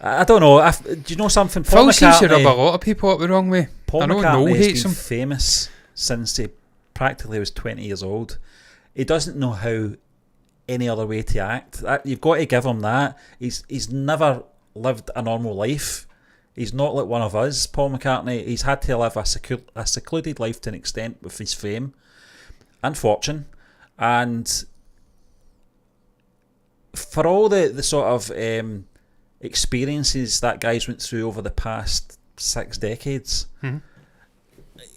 I don't know. Do you know something? Phil seems to rub a lot of people up the wrong way. Paul I know McCartney Noel has hates been him. famous since he practically was 20 years old. He doesn't know how any other way to act. You've got to give him that. He's never lived a normal life. He's not like one of us, Paul McCartney. He's had to live a secluded life to an extent with his fame and fortune. And for all the sort of experiences that guy's went through over the past 6 decades,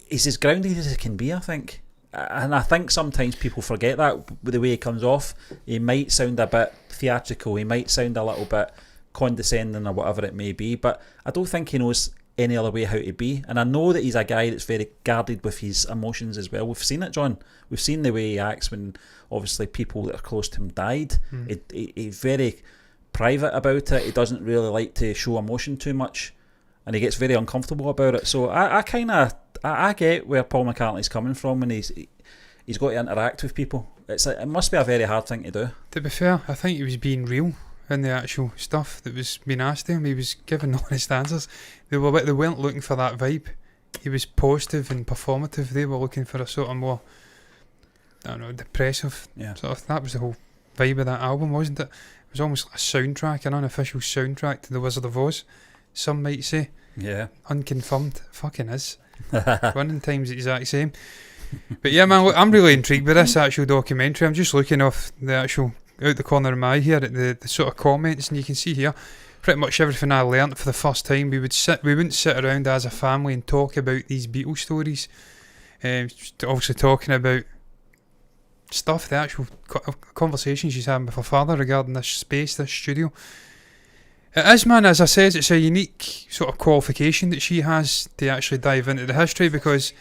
he's as grounded as he can be, I think. And I think sometimes people forget that with the way he comes off. He might sound a bit theatrical, he might sound a little bit condescending or whatever it may be, but I don't think he knows any other way how to be. And I know that he's a guy that's very guarded with his emotions as well. We've seen it, John. We've seen the way he acts when obviously people that are close to him died. He's very private about it. He doesn't really like to show emotion too much, and he gets very uncomfortable about it. So I get where Paul McCartney's coming from when he's got to interact with people. It must be a very hard thing to do. To be fair, I think he was being real in the actual stuff that was being asked of him. He was giving honest answers. They weren't looking for that vibe. He was positive and performative. They were looking for a sort of more, I don't know, depressive sort of. That was the whole vibe of that album, wasn't it? It was almost like a soundtrack, an unofficial soundtrack to The Wizard of Oz, some might say. Yeah. Unconfirmed. Fucking is. Running time's the exact same. But yeah, man, look, I'm really intrigued by this actual documentary. I'm just looking off the actual, out the corner of my eye here at the sort of comments, and you can see here pretty much everything I learnt for the first time. We wouldn't sit around as a family and talk about these Beatles stories. Obviously talking about stuff, the actual conversations she's having with her father regarding this space, this studio. It is, man, as I said, it's a unique sort of qualification that she has to actually dive into the history, because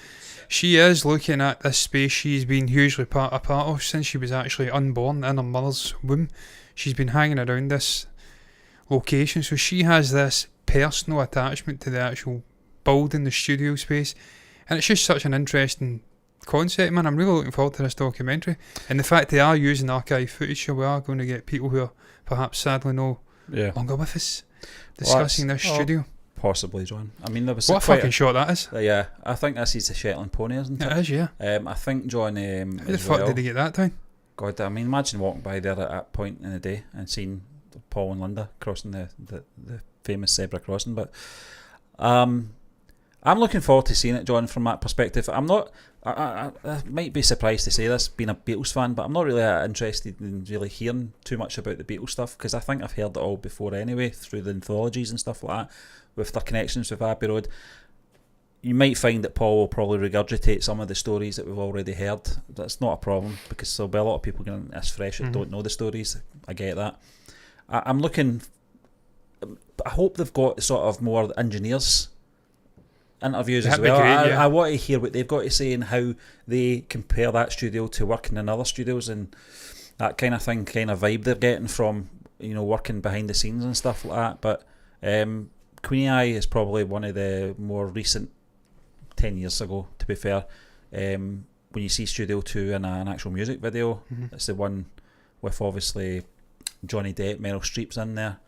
she is looking at this space she's been hugely a part of since she was actually unborn in her mother's womb. She's been hanging around this location, so she has this personal attachment to the actual building, the studio space, and it's just such an interesting concept, man. I'm really looking forward to this documentary, and the fact they are using archive footage, so we are going to get people who are perhaps sadly no longer with us discussing this studio. Possibly, John. I mean, there was what a fucking shot that is. Yeah, I think this is the Shetland pony, isn't it? It is, yeah. I think, John, how the fuck did they get that down? God, I mean, imagine walking by there at that point in the day and seeing Paul and Linda crossing the famous zebra crossing. But I'm looking forward to seeing it, John, from that perspective. I'm not. I might be surprised to say this, being a Beatles fan, but I'm not really interested in really hearing too much about the Beatles stuff, because I think I've heard it all before anyway, through the anthologies and stuff like that, with their connections with Abbey Road. You might find that Paul will probably regurgitate some of the stories that we've already heard. That's not a problem, because there'll be a lot of people getting this fresh that don't know the stories. I get that. I'm looking. I hope they've got sort of more engineers interviews as well. Great, I want to hear what they've got to say and how they compare that studio to working in other studios and that kind of thing, kind of vibe they're getting from, working behind the scenes and stuff like that. But Queenie Eye is probably one of the more recent, 10 years ago, to be fair. When you see Studio 2 in an actual music video, it's the one with obviously Johnny Depp, Meryl Streep's in there,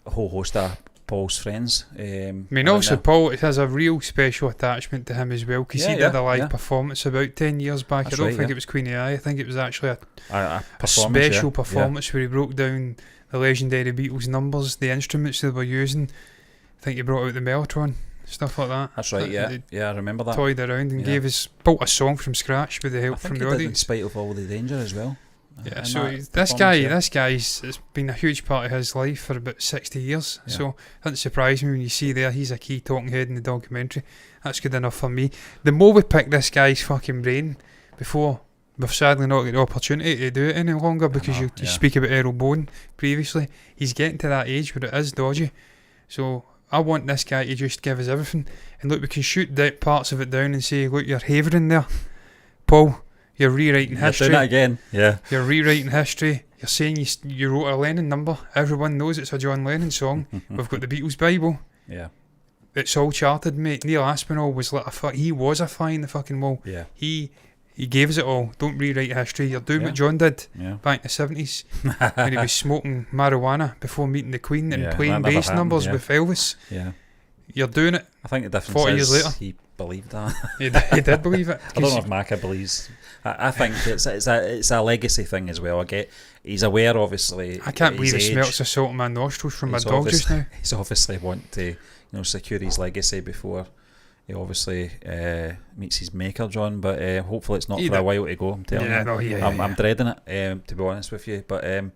a whole host of Paul's friends. I mean, also Paul has a real special attachment to him as well, because he did a live performance about 10 years back. That's I don't think it was Queenie Eye. I think it was actually a special performance where he broke down the legendary Beatles numbers, the instruments they were using, I think he brought out the Mellotron, stuff like that. That's right, yeah. I remember that. Toyed around and built a song from scratch with the help from the did audience. In Spite of All the Danger as well. Yeah, so this guy's it's been a huge part of his life for about 60 years. Yeah. So it doesn't surprise me when you see there he's a key talking head in the documentary. That's good enough for me. The more we pick this guy's fucking brain before, we've sadly not got the opportunity to do it any longer because you speak about Earl Boen previously. He's getting to that age where it is dodgy. So I want this guy to just give us everything. And look, we can shoot parts of it down and say, look, you're havering there, Paul. You're rewriting history. You're doing that again, yeah. You're rewriting history. You're saying you wrote a Lennon number. Everyone knows it's a John Lennon song. We've got the Beatles Bible. Yeah. It's all charted, mate. Neil Aspinall was like he was a fly in the fucking wall. Yeah. He gave us it all. Don't rewrite history. You're doing what John did back in the 70s when he was smoking marijuana before meeting the Queen and playing bass numbers with Elvis. Yeah. You're doing it. I think the difference 40 years later. He believed that. he did believe it. I don't know if Macca believes. I think it's a legacy thing as well. I get he's aware, obviously. I can't believe he smells the salt in my nostrils from my dog just now. He's obviously want to secure his legacy before he obviously meets his maker, John. But hopefully it's not for a while to go. I'm telling you. I'm dreading it, to be honest with you. But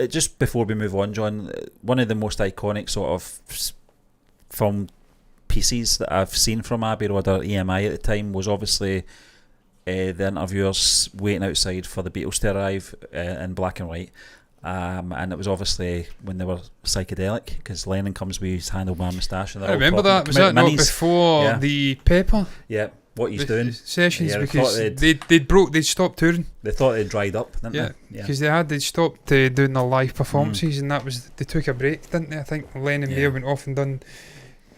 just before we move on, John, one of the most iconic sort of film pieces that I've seen from Abbey Road or EMI at the time was obviously the interviewers waiting outside for the Beatles to arrive in black and white, and it was obviously when they were psychedelic because Lennon comes with his handlebar moustache. And I remember that. Was that not before the Pepper? Yeah, what he's doing sessions because they'd stopped touring. They thought they'd dried up, didn't they? Yeah, because they'd stopped doing their live performances, and that was they took a break, didn't they? I think Lennon may have went off and done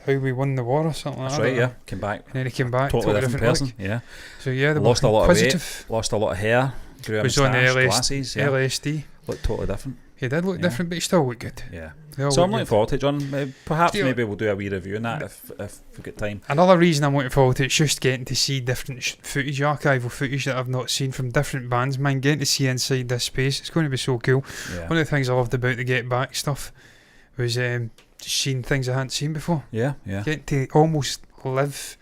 How We Won the War or something like that. That's right, yeah. Came back. And then he came back. Totally different person, yeah. So yeah, they lost a lot of weight, lost a lot of hair, grew a was on the glasses, LSD. Looked totally different. He did look different, but he still looked good. Yeah. So I'm looking forward to it, John. Perhaps maybe we'll do a wee review on that if we get time. Another reason I'm looking forward to it is just getting to see different footage, archival footage that I've not seen from different bands, man. Getting to see inside this space, it's going to be so cool. Yeah. One of the things I loved about the Get Back stuff was seeing things I hadn't seen before. Yeah. Getting to almost live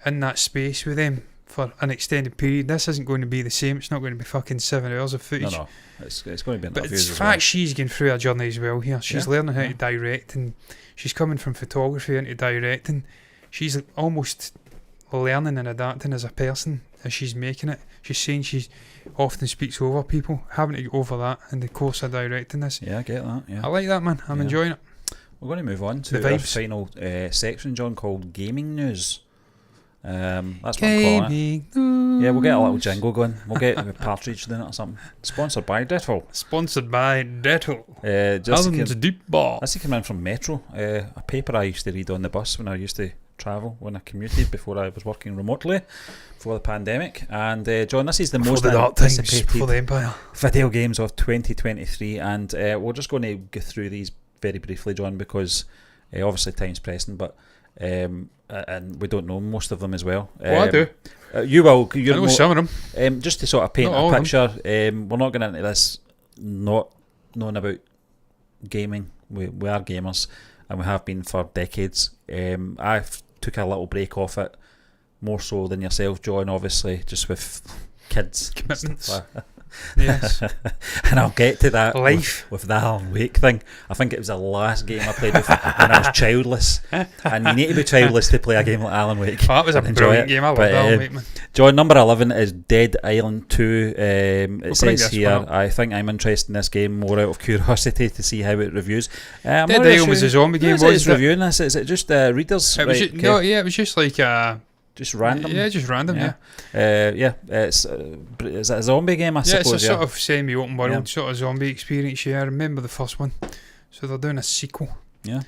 in that space with them for an extended period. This isn't going to be the same. It's not going to be fucking 7 hours of footage. No. It's going to be but it's the fact she's going through a journey as well here. She's learning how to direct, and she's coming from photography into directing. She's almost learning and adapting as a person as she's making it. She's saying she often speaks over people, having to get over that in the course of directing this. Yeah, I get that. Yeah, I like that, man. I'm enjoying it. We're going to move on to our final section, John, called Gaming News. That's what I'm calling it. Yeah, we'll get a little jingle going. We'll get a partridge doing it or something. Sponsored by Dettol. Sponsored by Dettol. Just deep bar. This came in from Metro, a paper I used to read on the bus when I used to travel, when I commuted before I was working remotely before the pandemic. And John, this is the most anticipated video games of 2023, and we're just going to go through these very briefly, John, because obviously time's pressing, but and we don't know most of them as well. I do. You will. I know some of them. Just to sort of paint a picture, we're not going into this not knowing about gaming. We are gamers, and we have been for decades. I took a little break off it, more so than yourself, John, obviously, just with kids. Commitments. Yes. And I'll get to that life with the Alan Wake thing. I think it was the last game I played with when I was childless, and you need to be childless to play a game like Alan Wake. Oh, that was a brilliant game. I love Alan Wake, man. John, number 11 is Dead Island 2. It says here, I think I'm interested in this game more out of curiosity to see how it reviews. Dead Island was a zombie game, wasn't it? Reviewing this? Is it just readers? It was it was just like just random. Yeah, just random. Yeah. It's is it a zombie game? I suppose. It's a sort of semi-open world sort of zombie experience. Yeah, I remember the first one, so they're doing a sequel. Yeah.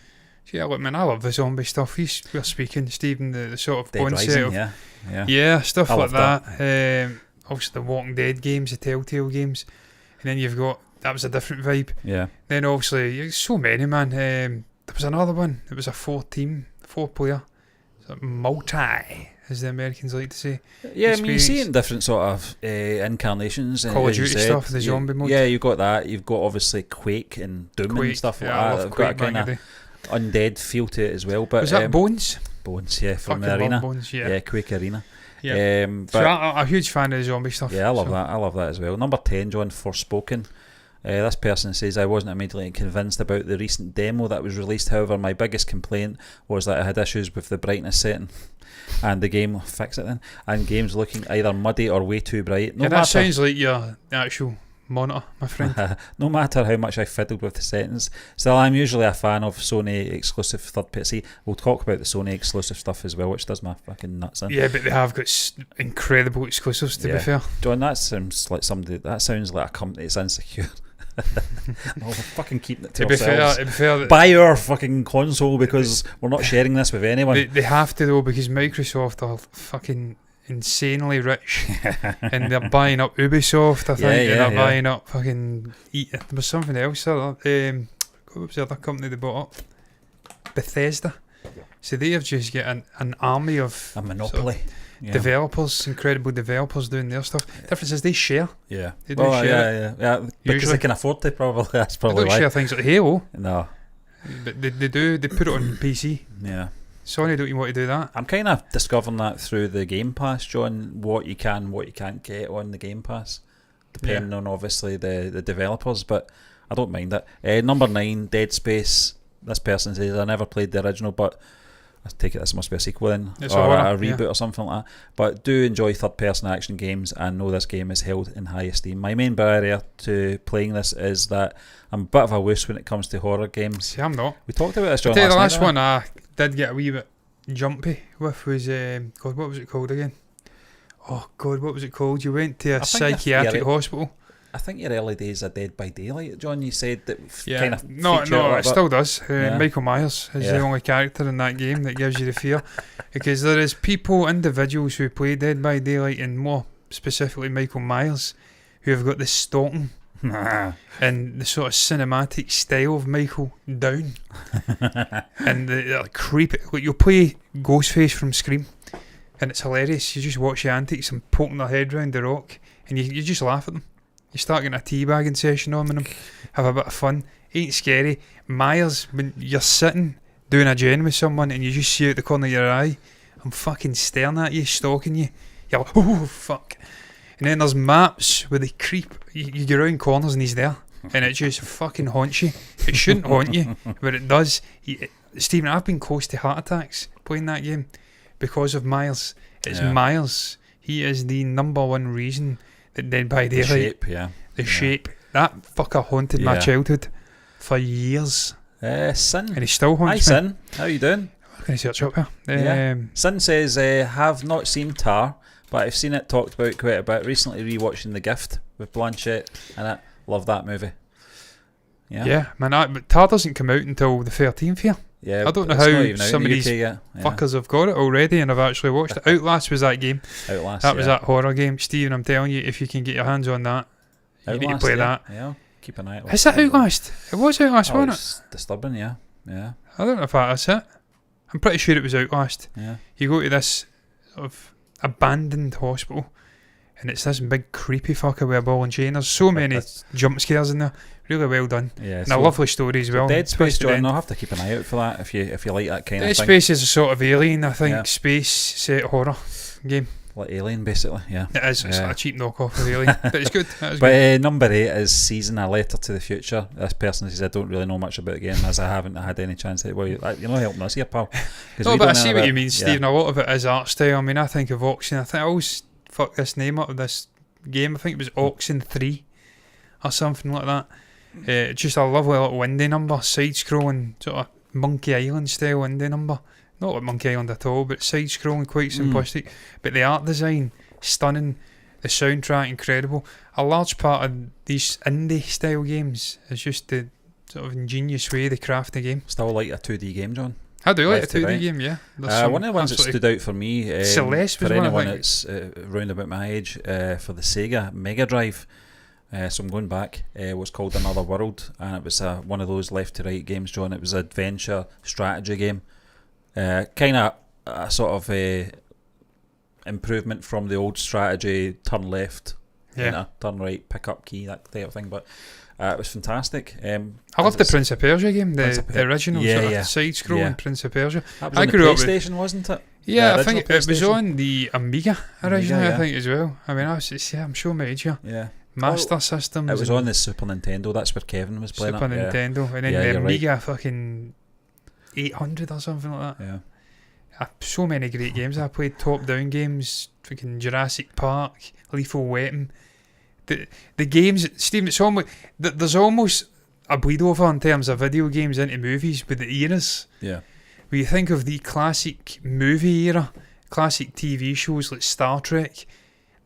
So yeah, look, man, I love the zombie stuff. We're speaking, Stephen, the sort of Dead concept Rising, of stuff like that. Obviously, the Walking Dead games, the Telltale games, and then you've got that was a different vibe. Yeah. Then obviously, so many, man. There was another one. It was a 4-player, multi, as the Americans like to say. Yeah, I mean, you see it in different sort of incarnations. Call of Duty stuff, the zombie mode. Yeah, you've got that. You've got obviously Quake and Doom and stuff like that. I love Quake, undead feel to it as well. But was that Bones? Bones, yeah, from Fucking the arena. love Bones, yeah. Quake Arena. Yeah. But So I'm a huge fan of the zombie stuff. yeah, I love that. I love that as well. Number 10, John, Forspoken. This person says, I wasn't immediately convinced about the recent demo that was released. However, my biggest complaint was that I had issues with the brightness setting and the game, fix it then, and games looking either muddy or way too bright. That sounds like your actual monitor, my friend. No matter how much I fiddled with the settings, still I'm usually a fan of Sony exclusive third party. We'll talk about the Sony exclusive stuff as well, which does my fucking nuts in. Yeah, but they have got incredible exclusives, to be fair. John, that sounds like a company that's insecure. We're fucking keeping it to ourselves. To be fair, buy our fucking console because we're not sharing this with anyone. They have to though, because Microsoft are fucking insanely rich and they're buying up Ubisoft, I think, and they're buying up fucking there was something else what was the other company they bought up? Bethesda. So they have just got an army of a monopoly sort of developers, incredible developers doing their stuff. Difference is they share. Yeah. They do share. Yeah. Because they can afford to, probably. That's probably they don't share things like Halo. No. But they put it on PC. Yeah. Sony don't even want to do that. I'm kind of discovering that through the Game Pass, John, what you can't get on the Game Pass, depending on obviously the developers, but I don't mind it. Number 9, Dead Space. This person says, I never played the original, but I take it this must be a sequel then, or a reboot or something like that. But do enjoy third-person action games and know this game is held in high esteem. My main barrier to playing this is that I'm a bit of a wuss when it comes to horror games. See, I'm not. We talked about this, John, the last night, one I did get a wee bit jumpy with was, God, what was it called again? Oh, God, what was it called? You went to a psychiatric hospital. I think your early days of Dead by Daylight, John, you said that kind of No, it still does. Michael Myers is the only character in that game that gives you the fear. Because there is individuals who play Dead by Daylight, and more specifically Michael Myers, who have got the stalking and the sort of cinematic style of Michael down. And the creepy. Like, you'll play Ghostface from Scream, and it's hilarious. You just watch the antics and poking their head round the rock, and you just laugh at them. You start getting a teabagging session on them, have a bit of fun. Ain't scary. Myers, when you're sitting doing a gen with someone and you just see out the corner of your eye, I'm fucking staring at you, stalking you. You're like, oh fuck. And then there's maps where they creep. You go around corners and he's there, and it just fucking haunts you. It shouldn't haunt you, but it does. Stephen, I've been close to heart attacks playing that game because of Myers. It's Myers. He is the number one reason that Dead by Daylight. The shape. That fucker haunted my childhood for years. Sin. And he still haunts me. Hi, Sin. How you doing? Can I search up here? Sin says, have not seen Tar, but I've seen it talked about quite a bit. Recently rewatching The Gift with Blanchett in it. Love that movie. Yeah, man. But Tar doesn't come out until the 13th here. Yeah, I don't know how some of these fuckers have got it already and have actually watched it. Outlast was that game. That was that horror game. Stephen, I'm telling you, if you can get your hands on that, you need to play that. Yeah, keep an eye out. Is that Outlast? It was Outlast, wasn't it? It's disturbing, yeah. I don't know if that's it. I'm pretty sure it was Outlast. Yeah. You go to this sort of abandoned hospital, and it's this big creepy fucker with a ball and chain. There's so many jump scares in there. Really well done. Yeah, and a lovely story as well. Dead Space, John, I'll have to keep an eye out for that if you like that kind of thing. Dead Space is a sort of Alien, I think, space set horror game. Like Alien, basically, yeah. It is. It's like a cheap knockoff of Alien, but it's good. Number 8 is Season, A Letter to the Future. This person says, I don't really know much about the game, as I haven't had any chance to. Well, you're not helping us here, pal. No, but I see what you mean, Stephen. A lot of it is art style. I mean, I think of Oxen. I always fuck this name up of this game. I think it was Oxen 3 or something like that. Just a lovely little indie number, side-scrolling, sort of Monkey Island style indie number. Not like Monkey Island at all, but side-scrolling, quite simplistic. But the art design, stunning. The soundtrack, incredible. A large part of these indie-style games is just the sort of ingenious way they craft the game. Still like a 2D game, John. I do like a 2D game, yeah. One of the ones that stood out for me, Celeste for anyone that's round about my age, for the Sega Mega Drive. So I'm going back. Was called Another World, and it was one of those left to right games, John. It was an adventure strategy game, kind of a sort of improvement from the old strategy, turn left, turn right, pick up key, that type of thing. But It was fantastic. I love the Prince of Persia game, the original Yeah, sort of yeah. side-scrolling Yeah. Prince of Persia. That was I on the grew up with- PlayStation, wasn't it? Yeah, The I think original it was PlayStation? on the Amiga originally, yeah. I think, as well. I mean, I'm sure my age here. Yeah. Master Systems. It was and on the Super Nintendo. That's where Kevin was playing Super it. Yeah. Nintendo. And then Yeah, the you're right. Amiga fucking 800 or something like that. Yeah. So many great games I played. Top-down games, freaking Jurassic Park, Lethal Weapon. The games, Stephen, it's almost, there's almost a bleed over in terms of video games into movies with the eras. Yeah. When you think of the classic movie era, classic TV shows like Star Trek,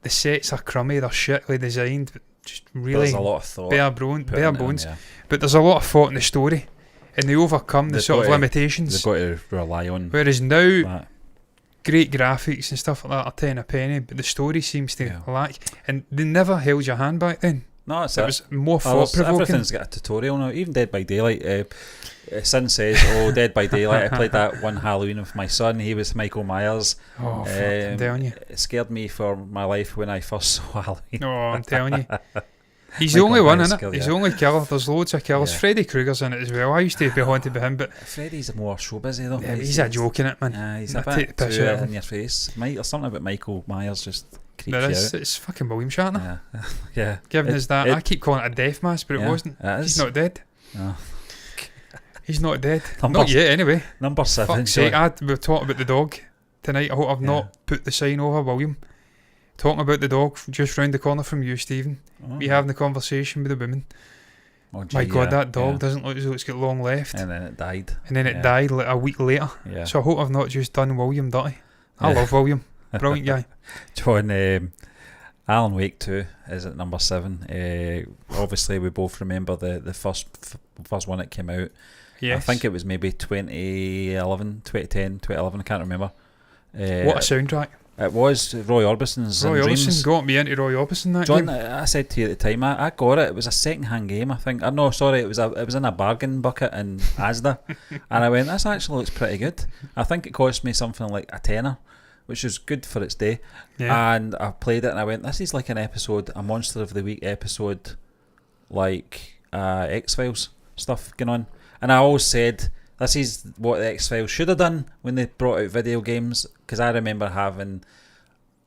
the sets are crummy, they're shitly designed, but just really There's a lot of thought. bare put bones. in, yeah. But there's a lot of thought in the story, and they overcome the They've sort of got to- limitations. They've got to rely on Whereas now, that. great graphics and stuff like that are 10 a penny, but the story seems to Yeah. lack. And they never held your hand back then. No, it's It was more thought provoking. Everything's got a tutorial now. Even Dead by Daylight. Sin says, "Oh, Dead by Daylight. I played that one Halloween with my son. He was Michael Myers. Oh, fuck, I'm telling you. It scared me for my life when I first saw Halloween." Oh, I'm telling you. He's Michael the only one Myers in it. killer, He's yeah. the only killer. There's loads of killers. Yeah. Freddy Krueger's in it as well. I used to be haunted by him, but Freddy's more show busy though. yeah, he's a joke in it, man. He's I a take the bit piss too out of him. in your face. There's something about Michael Myers just creeps There you is. out. It's fucking William Shatner. Yeah, yeah. Giving It- us that. it- I keep calling it a death mask, but it Yeah, wasn't. it is. He's not dead. No. He's not dead. Number Not yet, anyway. Number 7. Fuck's sake, we're talking about the dog tonight. I hope I've not put the sign over William. Talking about the dog just round the corner from you, Stephen. We having the conversation with the woman. Oh, gee, My God, yeah, that dog yeah. doesn't look as though it's got long left. And then it died. And then it Yeah. died like a week later. Yeah. So I hope I've not just done William dirty. I Yeah. love William. Brilliant guy. John, Alan Wake 2 is at number 7. Obviously, we both remember the first one that came out. Yes. I think it was maybe 2011, 2010, 2011, I can't remember. What a soundtrack. It was Roy Orbison's Roy Dreams. Orbison got me into Roy Orbison that John, game. I said to you at the time, I got it. It was a second-hand game, I think. No, sorry, it was in a bargain bucket in Asda, and I went, "This actually looks pretty good." I think it cost me something like a tenner, which is good for its day. Yeah. And I played it, and I went, "This is like an episode, a Monster of the Week episode, like X-Files stuff going on." And I always said, this is what the X-Files should have done when they brought out video games, because I remember having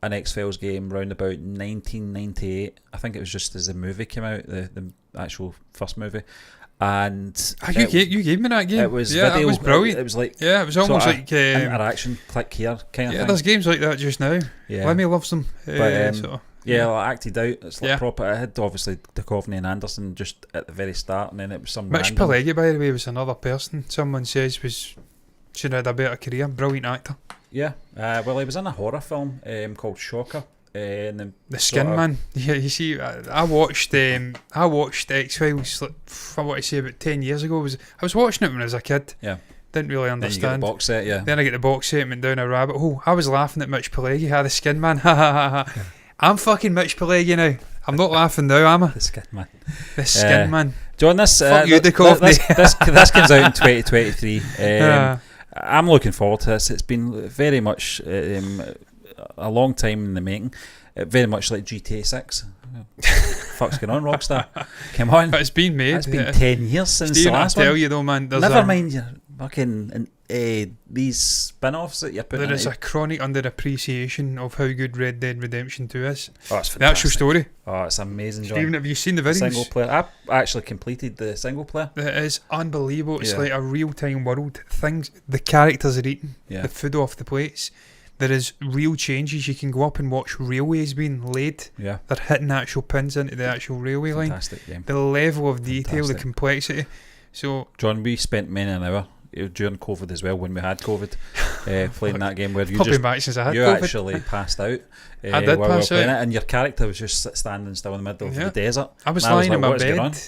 an X-Files game round about 1998. I think it was just as the movie came out, the actual first movie. And You gave me that game. it was yeah, video. it was brilliant. It was like Yeah, it was almost sort of like interaction, click here kind of yeah. thing. There's games like that just now. Yeah. Lemmy loves them. But, So, Yeah, well, acted out. It's like Yeah. proper. I had obviously Duchovny and Anderson just at the very start, and then it was some Mitch random. Pileggi, by the way, was another person someone says should have had a better career. Brilliant actor. Yeah, well, he was in a horror film called Shocker. And then The sort Skin of- Man. Yeah, you see, I watched X-Files. Like, I want to say about 10 years ago. I was watching it when I was a kid. Yeah. Didn't really Then you get the understand. box set, yeah. Then I get the box set and went down a rabbit hole. I was laughing at Mitch Pileggi. The Skin Man. Ha ha ha ha. I'm fucking Mitch Pileggi now. I'm not laughing now, am I? The Skin Man. The Skin Man. John, this Fuck you, Duchovny. this comes out in 2023. Yeah. I'm looking forward to this. It's been very much a long time in the making. Very much like GTA 6. Fuck's going on, Rockstar? Come on. But it's been made. It's been 10 years since Stephen, the I last tell one. you though, man, there's Never mind your fucking these spin-offs that you're putting there is into- a chronic underappreciation of how good Red Dead Redemption 2 is. Oh, it's The actual fantastic. story. Oh, it's amazing, John. Stephen, have you seen the The videos? single player. I actually completed the single player. It is unbelievable. It's Yeah. like a real-time world. Things, the characters are eating, Yeah. the food off the plates. There is real changes. You can go up and watch railways being laid. Yeah. They're hitting actual pins into the actual railway line. Fantastic game. The level of detail, the Fantastic. complexity. So John, we spent many an hour during COVID as well, when we had COVID, playing that game where you probably just back since I had you COVID. actually passed out. I did while we were pass playing out. it, and your character was just standing still in the middle Yeah. of the desert. I was And I was lying like, in my "What's going on?" bed.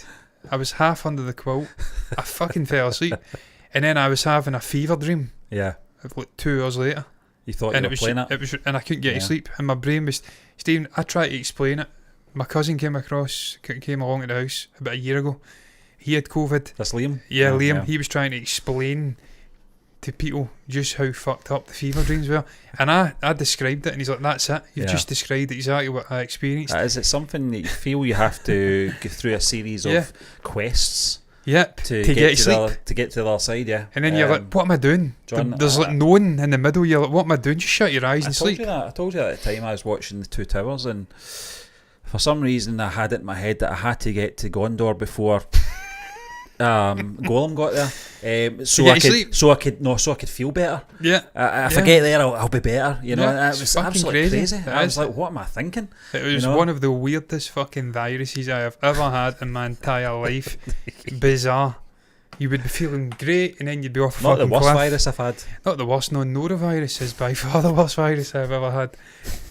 I was half under the quilt. I fucking fell asleep. And then I was having a fever dream Yeah, of like 2 hours later. you thought And you it were was, playing it. it was, and I couldn't get Yeah. to sleep. And my brain was, Stephen, I tried to explain it. My cousin came along to the house about a year ago. He had COVID. That's Liam. Yeah, Liam. He was trying to explain to people just how fucked up the fever dreams were. And I described it, and he's like, that's it. You've just described exactly what I experienced. Is it something that you feel you have to go through a series of quests? Yep, to get sleep. To get to the other side, yeah. And then you're like, what am I doing? John, there's like no one in the middle. You're like, what am I doing? Just shut your eyes and sleep. I told you that at the time I was watching The Two Towers, and for some reason I had it in my head that I had to get to Gondor before Gollum got there, so I could feel better. Yeah, if I get there, I'll be better. You know, yeah, it was absolutely crazy. I was like, what am I thinking? It was one of the weirdest fucking viruses I have ever had in my entire life. Bizarre. You would be feeling great, and then you'd be off. Not the worst cliff. virus I've had. Not the worst. No, norovirus is by far the worst virus I've ever had.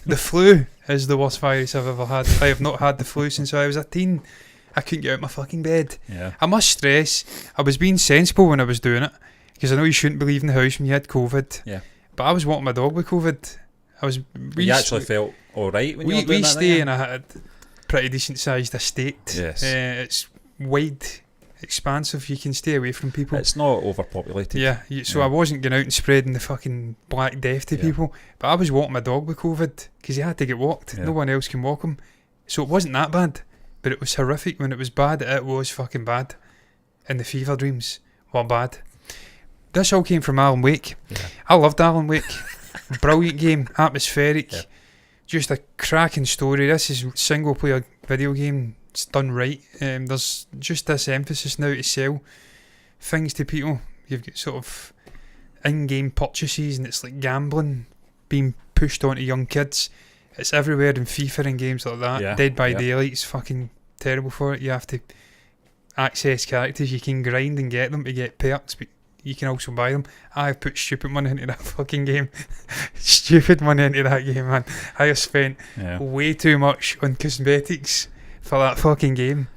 The flu is the worst virus I've ever had. I have not had the flu since I was a teen. I couldn't get out of my fucking bed. Yeah. I must stress, I was being sensible when I was doing it, because I know you shouldn't be leaving the house when you had COVID. Yeah. But I was walking my dog with COVID. You actually felt alright when you were doing that? We stay in a pretty decent sized estate. Yes. It's wide, expansive. You can stay away from people. It's not overpopulated. Yeah. So I wasn't going out and spreading the fucking Black Death to people. But I was walking my dog with COVID because he had to get walked. Yeah. No one else can walk him. So it wasn't that bad. But it was horrific. When it was bad, it was fucking bad. And the fever dreams were bad. This all came from Alan Wake. Yeah. I loved Alan Wake. Brilliant game, atmospheric, just a cracking story. This is single player video game. It's done right. There's just this emphasis now to sell things to people. You've got sort of in-game purchases, and it's like gambling being pushed onto young kids. It's everywhere in FIFA and games like that. Yeah. Dead by Daylight's fucking terrible for it. You have to access characters. You can grind and get them to get perks, but you can also buy them. I've put stupid money into that fucking game. Stupid money into that game, man. I have spent way too much on cosmetics for that fucking game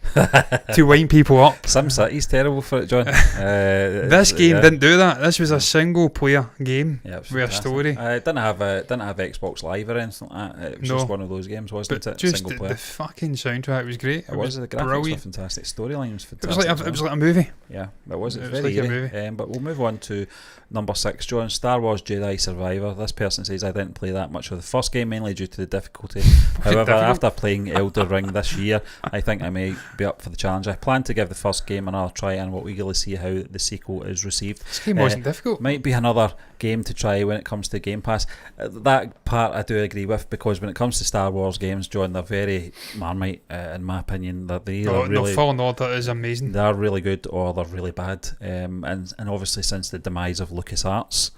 to wind people up. SimCity's terrible for it, John. This game didn't do that. This was a single player game with a story. It didn't have Xbox Live or anything like that. It was just one of those games, wasn't it? Just single player. The fucking soundtrack was great. It was the graphics were fantastic. Storyline was fantastic. It was like a movie. Yeah, it was. It was like very a movie. But we'll move on to number 6, John. Star Wars Jedi Survivor. This person says, I didn't play that much of the first game, mainly due to the difficulty. However, after playing Elder Ring this year, I think I may be up for the challenge. I plan to give the first game another try and will eagerly see how the sequel is received. This game wasn't difficult. Might be another game to try when it comes to Game Pass. That part I do agree with, because when it comes to Star Wars games, John, they're very Marmite, in my opinion. They're really, Fallen Order is amazing. They're really good or they're really bad. And obviously since the demise of LucasArts,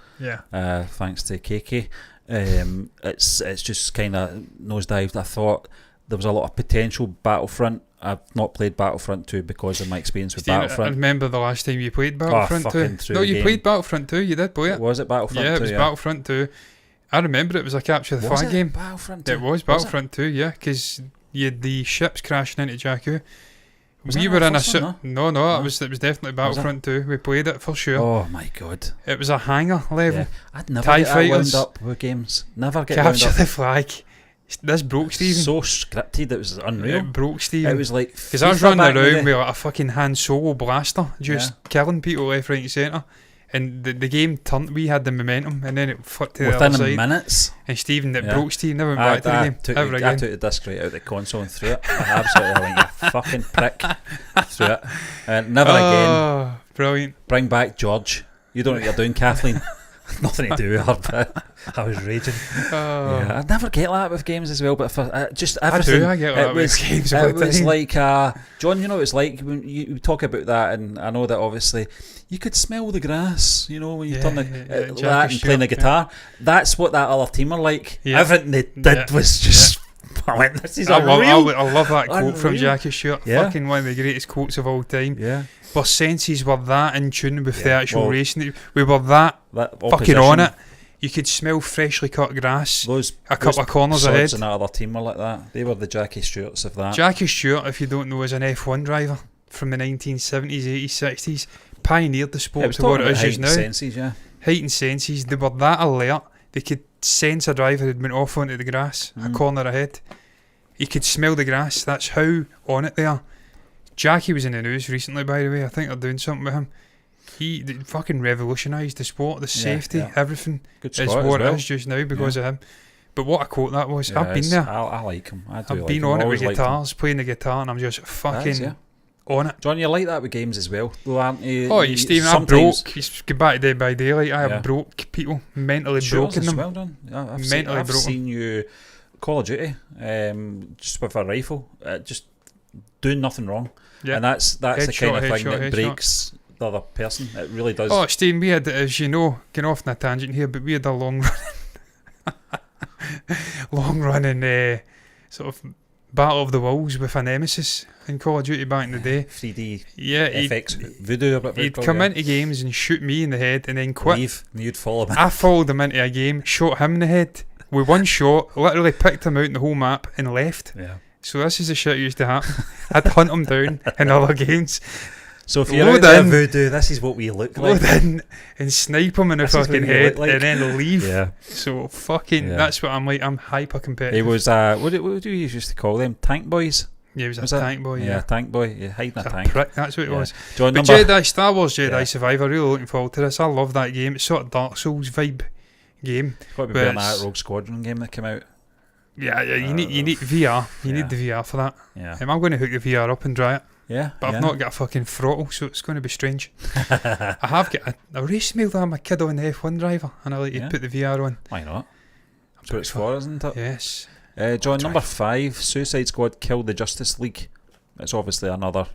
thanks to KK, it's just kind of nosedived. I thought there was a lot of potential. Battlefront, I've not played Battlefront 2 because of my experience with Battlefront. I remember the last time you played Battlefront 2. No, you played Battlefront 2, you did play it. Was it Battlefront 2? Yeah, it was Battlefront 2. I remember it was a capture the flag game. Battlefront 2? It was Battlefront 2, yeah, because you had the ships crashing into Jakku. We were in a No, it was definitely Battlefront 2. We played it for sure. Oh my god! It was a hangar level. Yeah. I'd never TIE get fighters, wound up with games. Never get capture wound up. the flag. This broke Stephen. So scripted, it was unreal. It broke Stephen. It was like, because I was running around with like a fucking Han Solo blaster, just killing people left, right, and centre. And the game turned. We had the momentum, and then it flipped to the other side. Within minutes. And Stephen, it broke Stephen. Never went back to the game ever again. I took the disc right out of the console and threw it. Absolutely, like you fucking prick. Threw it. And never again. Brilliant. Bring back George. You don't know what you're doing, Kathleen. Nothing to do with her, but I was raging. Yeah, I never get that with games as well, but for just everything. I get that with games. It was like, John, you know what it's like when you talk about that, and I know that obviously you could smell the grass, you know, when you turn that and playing the guitar. That's what that other team are like. Yeah. Everything they did was just... I went, this is unreal. I love that quote from Jackie Stewart. Fucking one of the greatest quotes of all time. Yeah. Our senses were that in tune with the actual racing. We were that fucking on it. You could smell freshly cut grass a couple of corners ahead. And that other team were like that. They were the Jackie Stewarts of that. Jackie Stewart, if you don't know, is an F1 driver from the 1970s, 80s, 60s. Pioneered the sport to what it is now. Heightened senses. They were that alert. They could sense a driver had went off onto the grass a corner ahead. He could smell the grass. That's how on it they are. Jackie was in the news recently, by the way. I think they're doing something with him. He fucking revolutionised the sport, the safety, everything. Good is Scot what as well. it is just now because of him. But what a quote that was. Yeah, I've been there. I like him. I do I've like been him. on it Always with liked him. guitars, playing the guitar, and I'm just fucking on it. John, you like that with games as well, though, aren't you? Oh, you Stephen, I broke. He's get back to Dead by Daylight. I have broke people, mentally broken them. Well done. I've Mentally seen you Call of Duty, just with a rifle, just doing nothing wrong. Yeah. And that's the kind of thing that breaks the other person. It really does. Oh, Stephen, we had, as you know, getting off on a tangent here, but we had a long running sort of Battle of the Worlds with a nemesis in Call of Duty back in the day. 3D FX voodoo. He'd come into games and shoot me in the head and then quit. Leave, and you'd follow him. I followed him into a game, shot him in the head with one shot, literally picked him out in the whole map and left. Yeah. So this is the shit that used to happen. I'd hunt him down in other games. So if you're out there voodoo, this is what we look like. Load in and snipe him in the fucking head and then leave. Yeah. So fucking, that's what I'm like. I'm hyper competitive. He was, what do you used to call them? Tank boys? Yeah, he was a tank boy. Yeah, tank boy. Yeah, hiding a tank. Prick, that's what it was. John, but Star Wars Jedi Survivor, really looking forward to this. I love that game. It's sort of Dark Souls vibe game. It's got to be better than that Rogue Squadron game that came out. Yeah, you need VR. You need the VR for that. Yeah. I'm going to hook the VR up and try it. Yeah. But I've not got a fucking throttle, so it's going to be strange. I have got a race meal that I'm a kid on the F1 driver, and I like to put the VR on. Why not? That's what it's for, isn't it? Yes. John, number 5, Suicide Squad killed the Justice League. It's obviously another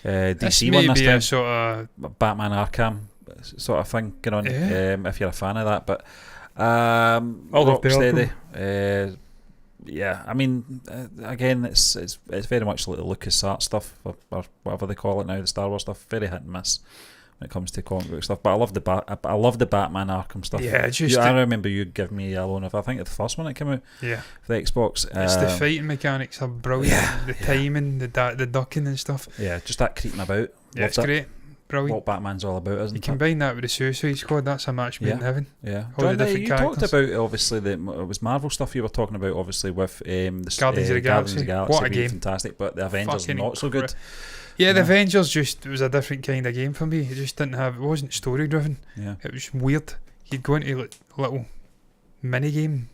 DC one this time. A sort of Batman Arkham sort of thing going on, if you're a fan of that. But Rocksteady, yeah, I mean, again, it's very much like the LucasArts stuff, or whatever they call it now, the Star Wars stuff. Very hit and miss when it comes to comic book stuff. But I love the Batman Arkham stuff. Yeah, I remember you giving me a loan of, I think, the first one that came out. Yeah, for the Xbox. It's the fighting mechanics are brilliant. The timing, the ducking and stuff. Yeah, just that creeping about. Yeah, it's great. Brilliant. What Batman's all about, isn't it? You combine that with the Suicide Squad, that's a match made in heaven. Yeah. All John, the different you characters. talked about, obviously, it was Marvel stuff you were talking about, obviously, with the Guardians of the Galaxy. What a game. Fantastic, but the Avengers fucking not so good. Yeah, the Avengers it was a different kind of game for me. It just it wasn't story driven. Yeah. It was weird. You'd go into like little mini game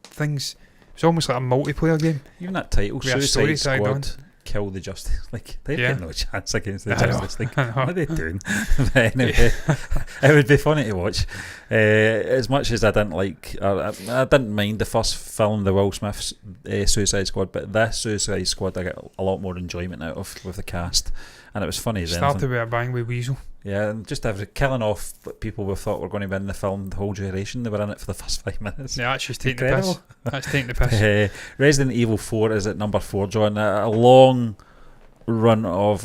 things. It was almost like a multiplayer game. Even that title, Suicide Squad, kill the Justice League. They've got no chance against the Justice League. What are they doing? But anyway, it would be funny to watch. As much as I didn't I didn't mind the first film, the Will Smith Suicide Squad, but this Suicide Squad I got a lot more enjoyment out of with the cast, and it was funny as anything. Started with a bang with Weasel. Yeah, and just killing off people we thought were going to be in the film the whole duration. They were in it for the first 5 minutes. Yeah, that's just taking the piss. That's taking the piss. Resident Evil 4 is at number 4, John. A long run of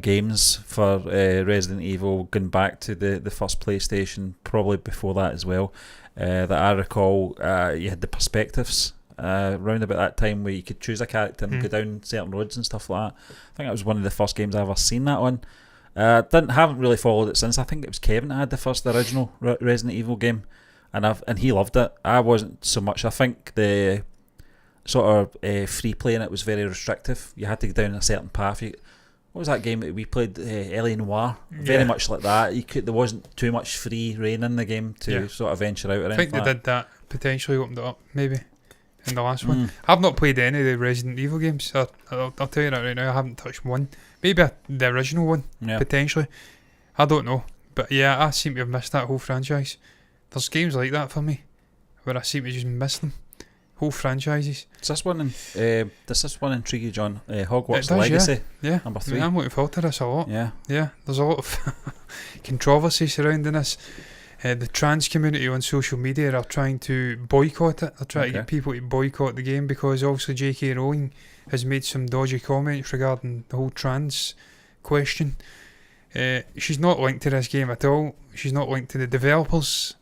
games for Resident Evil, going back to the first PlayStation, probably before that as well. That I recall, you had the perspectives round about that time where you could choose a character and go down certain roads and stuff like that. I think that was one of the first games I ever seen that on. Haven't really followed it since. I think it was Kevin that had the original Resident Evil game, and he loved it. I wasn't so much. I think the sort of free play in it was very restrictive. You had to go down a certain path. What was that game that we played? L.A. Noire. Very much like that. There wasn't too much free reign in the game to sort of venture out. I think they did that. Potentially opened it up maybe in the last one. I've not played any of the Resident Evil games. I'll tell you that right now. I haven't touched one. Maybe the original one, potentially. I don't know. But yeah, I seem to have missed that whole franchise. There's games like that for me, where I seem to just miss them. Whole franchises. Does this one intrigue you, John? Hogwarts Legacy, number 3. I'm looking forward to this a lot. Yeah. There's a lot of controversy surrounding this. The trans community on social media are trying to boycott it. They're trying to get people to boycott the game because obviously J.K. Rowling has made some dodgy comments regarding the whole trans question. She's not linked to this game at all. She's not linked to the developers.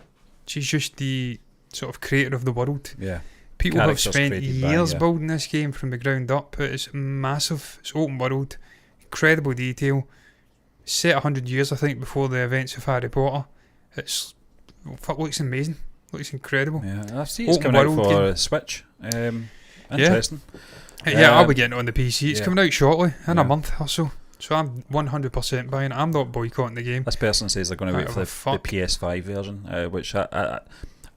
She's just the sort of creator of the world. Yeah. People have spent years building this game from the ground up. It's massive. It's open world. Incredible detail. Set 100 years, I think, before the events of Harry Potter. It looks amazing. Looks incredible. Yeah, I see it's coming out for Switch. Interesting. Yeah, I'll be getting it on the PC. It's coming out shortly, in a month or so. So I'm 100% buying it. I'm not boycotting the game. This person says they're going to wait for the PS5 version, which I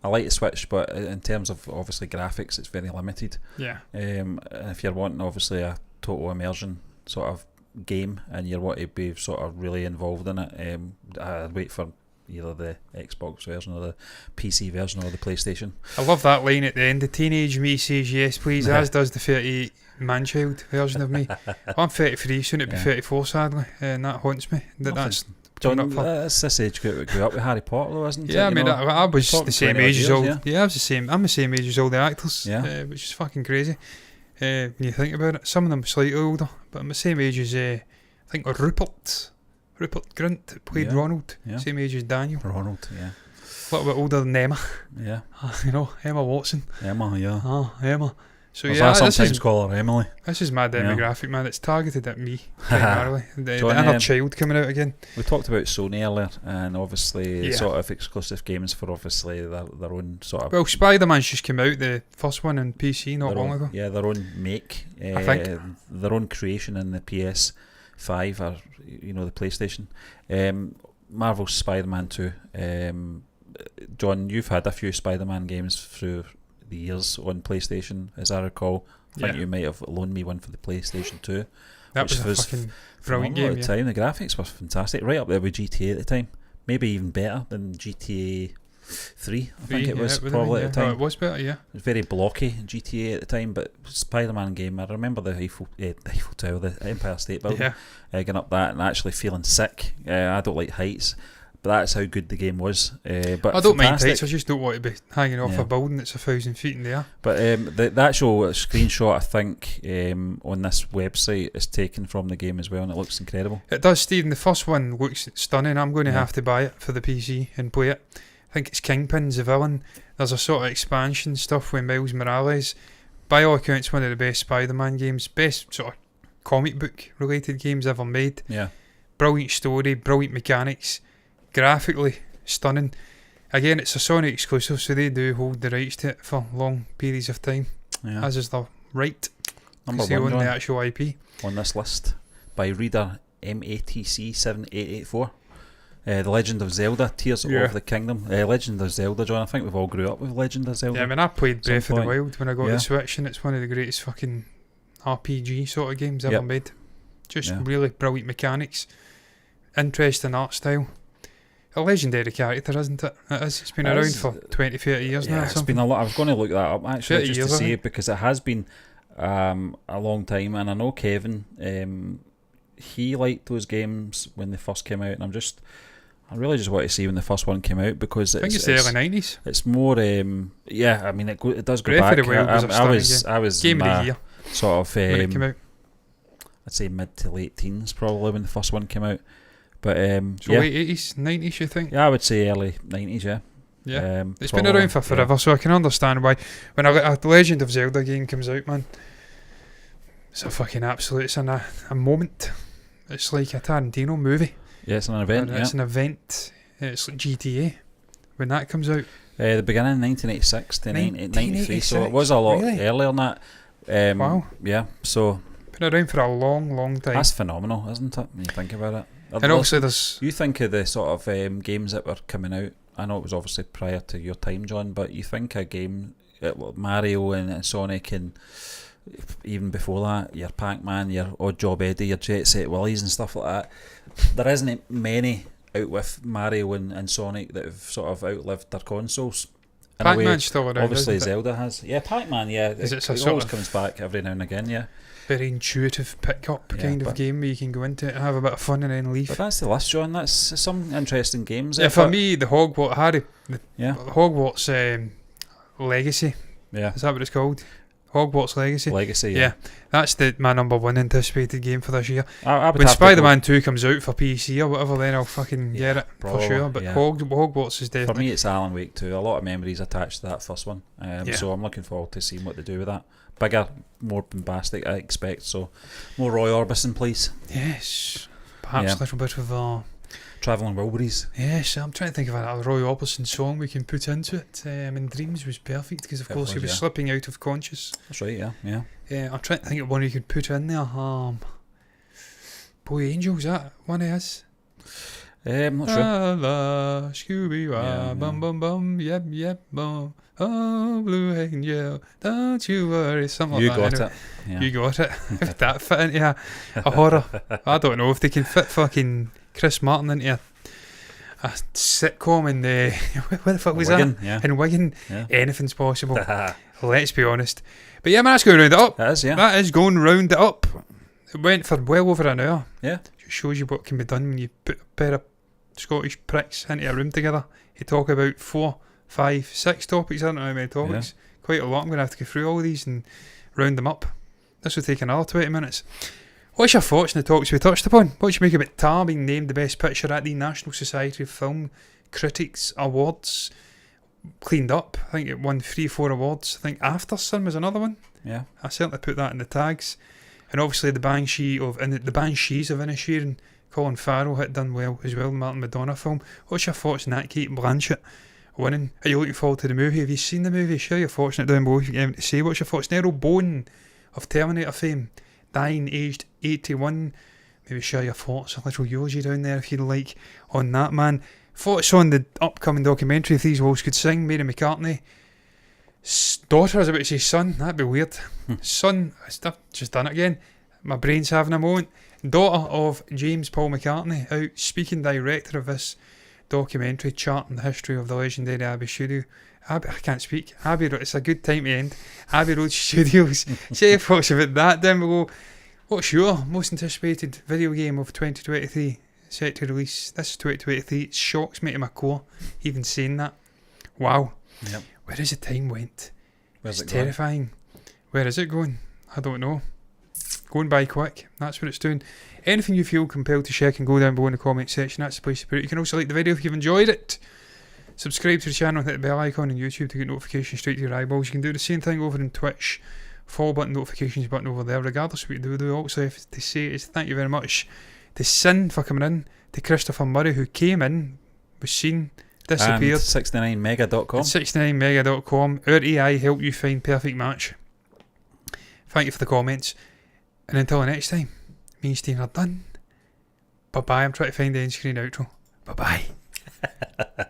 like the Switch, but in terms of obviously graphics, it's very limited. Yeah. And if you're wanting obviously a total immersion sort of game, and you want to be sort of really involved in it, I'd wait for either the Xbox version or the PC version or the PlayStation. I love that line at the end. The teenage me says yes, please, as does the 38 man-child version of me. I'm 33, soon to be 34, sadly, and that haunts me. That's John, that's this age grew up with Harry Potter, though, isn't it? Yeah, I mean, I was the same age as all. Yeah, I was the same. I'm the same age as all the actors. Yeah. Which is fucking crazy. When you think about it, some of them slightly older, but I'm the same age as I think Rupert Grint that played Ronald. Yeah. Same age as Daniel. Ronald, yeah. A little bit older than Emma. Yeah. Emma Watson. Emma, yeah. Emma. So I sometimes call her Emily. This is my demographic, man. It's targeted at me primarily. The inner child coming out again. We talked about Sony earlier, and obviously sort of exclusive games for obviously their own sort of. Well, Spider-Man's just came out, the first one on PC not long ago. Yeah, their own make. I think their own creation in the PS5 or the PlayStation. Marvel's Spider-Man 2. John, you've had a few Spider-Man games through the years on PlayStation, as I recall. I think you might have loaned me one for the PlayStation 2. That was a fucking brilliant game. At the time, the graphics were fantastic, right up there with GTA at the time. Maybe even better than GTA 3. I think it was probably at the time. It was better, yeah. It was very blocky GTA at the time, but Spider-Man game, I remember the Eiffel Tower, the Empire State Building, getting up that and actually feeling sick. I don't like heights, but that's how good the game was. But I don't mind heights, I just don't want to be hanging off a building that's 1,000 feet in the air. But the actual screenshot, I think, on this website is taken from the game as well, and it looks incredible. It does, Stephen. The first one looks stunning. I'm going to have to buy it for the PC and play it. I think it's Kingpin's the villain. There's a sort of expansion stuff with Miles Morales. By all accounts, one of the best Spider-Man games, best sort of comic book related games ever made. Yeah. Brilliant story, brilliant mechanics. Graphically stunning. Again, it's a Sony exclusive, so they do hold the rights to it for long periods of time, as is the right. Number one, John, the actual IP on this list by reader MATC7884. The Legend of Zelda, Tears of the Kingdom. Legend of Zelda, John. I think we've all grew up with Legend of Zelda. Yeah, I mean, I played Breath of the Wild when I got the Switch, and it's one of the greatest fucking RPG sort of games ever made. Just really brilliant mechanics, interesting art style. A legendary character, isn't it? It is. It's been around for 20, 30 years now. It's been a lot. I was going to look that up actually, just to see it, because it has been a long time, and I know Kevin, he liked those games when they first came out, and I really just want to see when the first one came out, because I think it's the early 90s. It's more, I mean, it does go Breath back. Of the Wild I was game of the year sort of when it came out. I'd say mid to late teens probably when the first one came out. But so late 80s, 90s, you think? Yeah, I would say early 90s. Yeah. It's been around for forever, so I can understand why when a Legend of Zelda game comes out, man, it's a fucking absolute. It's a moment. It's like a Tarantino movie. Yeah, it's an event. It's an event. It's like GTA when that comes out. The beginning 1986 to 1993, so it was a lot earlier than that. Wow. Yeah, so been around for a long, long time. That's phenomenal, isn't it? When you think about it. And also, there's. You think of the sort of games that were coming out. I know it was obviously prior to your time, John, but you think a game, Mario and Sonic, and even before that, your Pac-Man, your Odd Job Eddie, your Jet Set Willies and stuff like that. There isn't many out with Mario and Sonic that have sort of outlived their consoles. Pac-Man's still around. Obviously, Zelda has. Yeah, Pac-Man. Yeah, it always comes back every now and again. Yeah. Very intuitive pick-up kind of game where you can go into it and have a bit of fun and then leave. But that's the list, John. That's some interesting games. Yeah, for me, the Hogwarts Hogwarts Legacy. Yeah, is that what it's called? Hogwarts Legacy. Yeah. That's my number one anticipated game for this year. When Spider-Man 2 comes out for PC or whatever, then I'll fucking get it for sure. But Hogwarts is definitely. For me, it's Alan Wake 2. A lot of memories attached to that first one. So I'm looking forward to seeing what they do with that. Bigger, more bombastic, I expect. So more Roy Orbison, please. Yes. Perhaps a little bit of Travelling Wilburys. Yes, I'm trying to think of a Roy Orbison song we can put into it. In Dreams was perfect because, of course, he was slipping out of conscious. That's right, yeah. I'm trying to think of one you could put in there. Boy Angels, that one of his? I'm not sure. La, Scooby-Wah, bum bum bum, yep bum. Oh, Blue Angel, don't you worry. Something You like got that. it. Yeah. You got it. If that fit into a horror, I don't know if they can fit fucking Chris Martin into a sitcom and what the fuck was Wigan, that? yeah. In Wigan, Yeah. anything's possible. Let's be honest. But yeah, man, that's going to round it up. That is, yeah. That is going round it up. It went for well over an hour. Yeah. It shows you what can be done when you put a pair of Scottish pricks into a room together. You talk about 4, 5, 6 topics. I don't know how many topics. Quite a lot. I'm going to have to go through all these and round them up. This will take another 20 minutes. What's your thoughts on the topics we touched upon? What do you make about Tar being named the best picture at the National Society of Film Critics Awards? Cleaned up. I think it won 3 or 4 awards. I think After Sun was another one. Yeah. I certainly put that in the tags. And obviously the Banshees of Inisherin, Colin Farrell had done well as well, the Martin Madonna film. What's your thoughts on that, Kate Blanchett winning? Are you looking forward to the movie? Have you seen the movie? Share your thoughts on it down below if you have to say. What's your thoughts? Earl Boen of Terminator fame, dying aged 81. Maybe share your thoughts, a little eulogy down there if you'd like on that, man. Thoughts on the upcoming documentary, If These Walls Could Sing, Mary McCartney. Daughter, I was about to say son, that'd be weird. Son, I've just done it again. My brain's having a moment. Daughter of James Paul McCartney, out speaking director of this documentary, charting the history of the legendary Abbey Studio. Abbey, I can't speak. Abbey Road, it's a good time to end. Abbey Road Studios. Say your thoughts about that down below. What's your most anticipated video game of 2023 set to release? This is 2023. It shocks me to my core, even saying that. Wow. Yep. Where has the time went? Where's It's it going? terrifying. Where is it going? I don't know. Going by quick. That's what it's doing. Anything you feel compelled to share can go down below in the comment section. That's the place to put it. You can also like the video if you've enjoyed it. Subscribe to the channel and hit the bell icon on YouTube to get notifications straight to your eyeballs. You can do the same thing over on Twitch. Follow button, notifications button over there. Regardless of what you do, also have to say is thank you very much to Sin for coming in, to Christopher Murray who came in, was seen, disappeared. 69mega.com. 69mega.com. Our AI help you find perfect match. Thank you for the comments. And until the next time, me and Steve are done. Bye bye. I'm trying to find the end screen outro. Bye bye.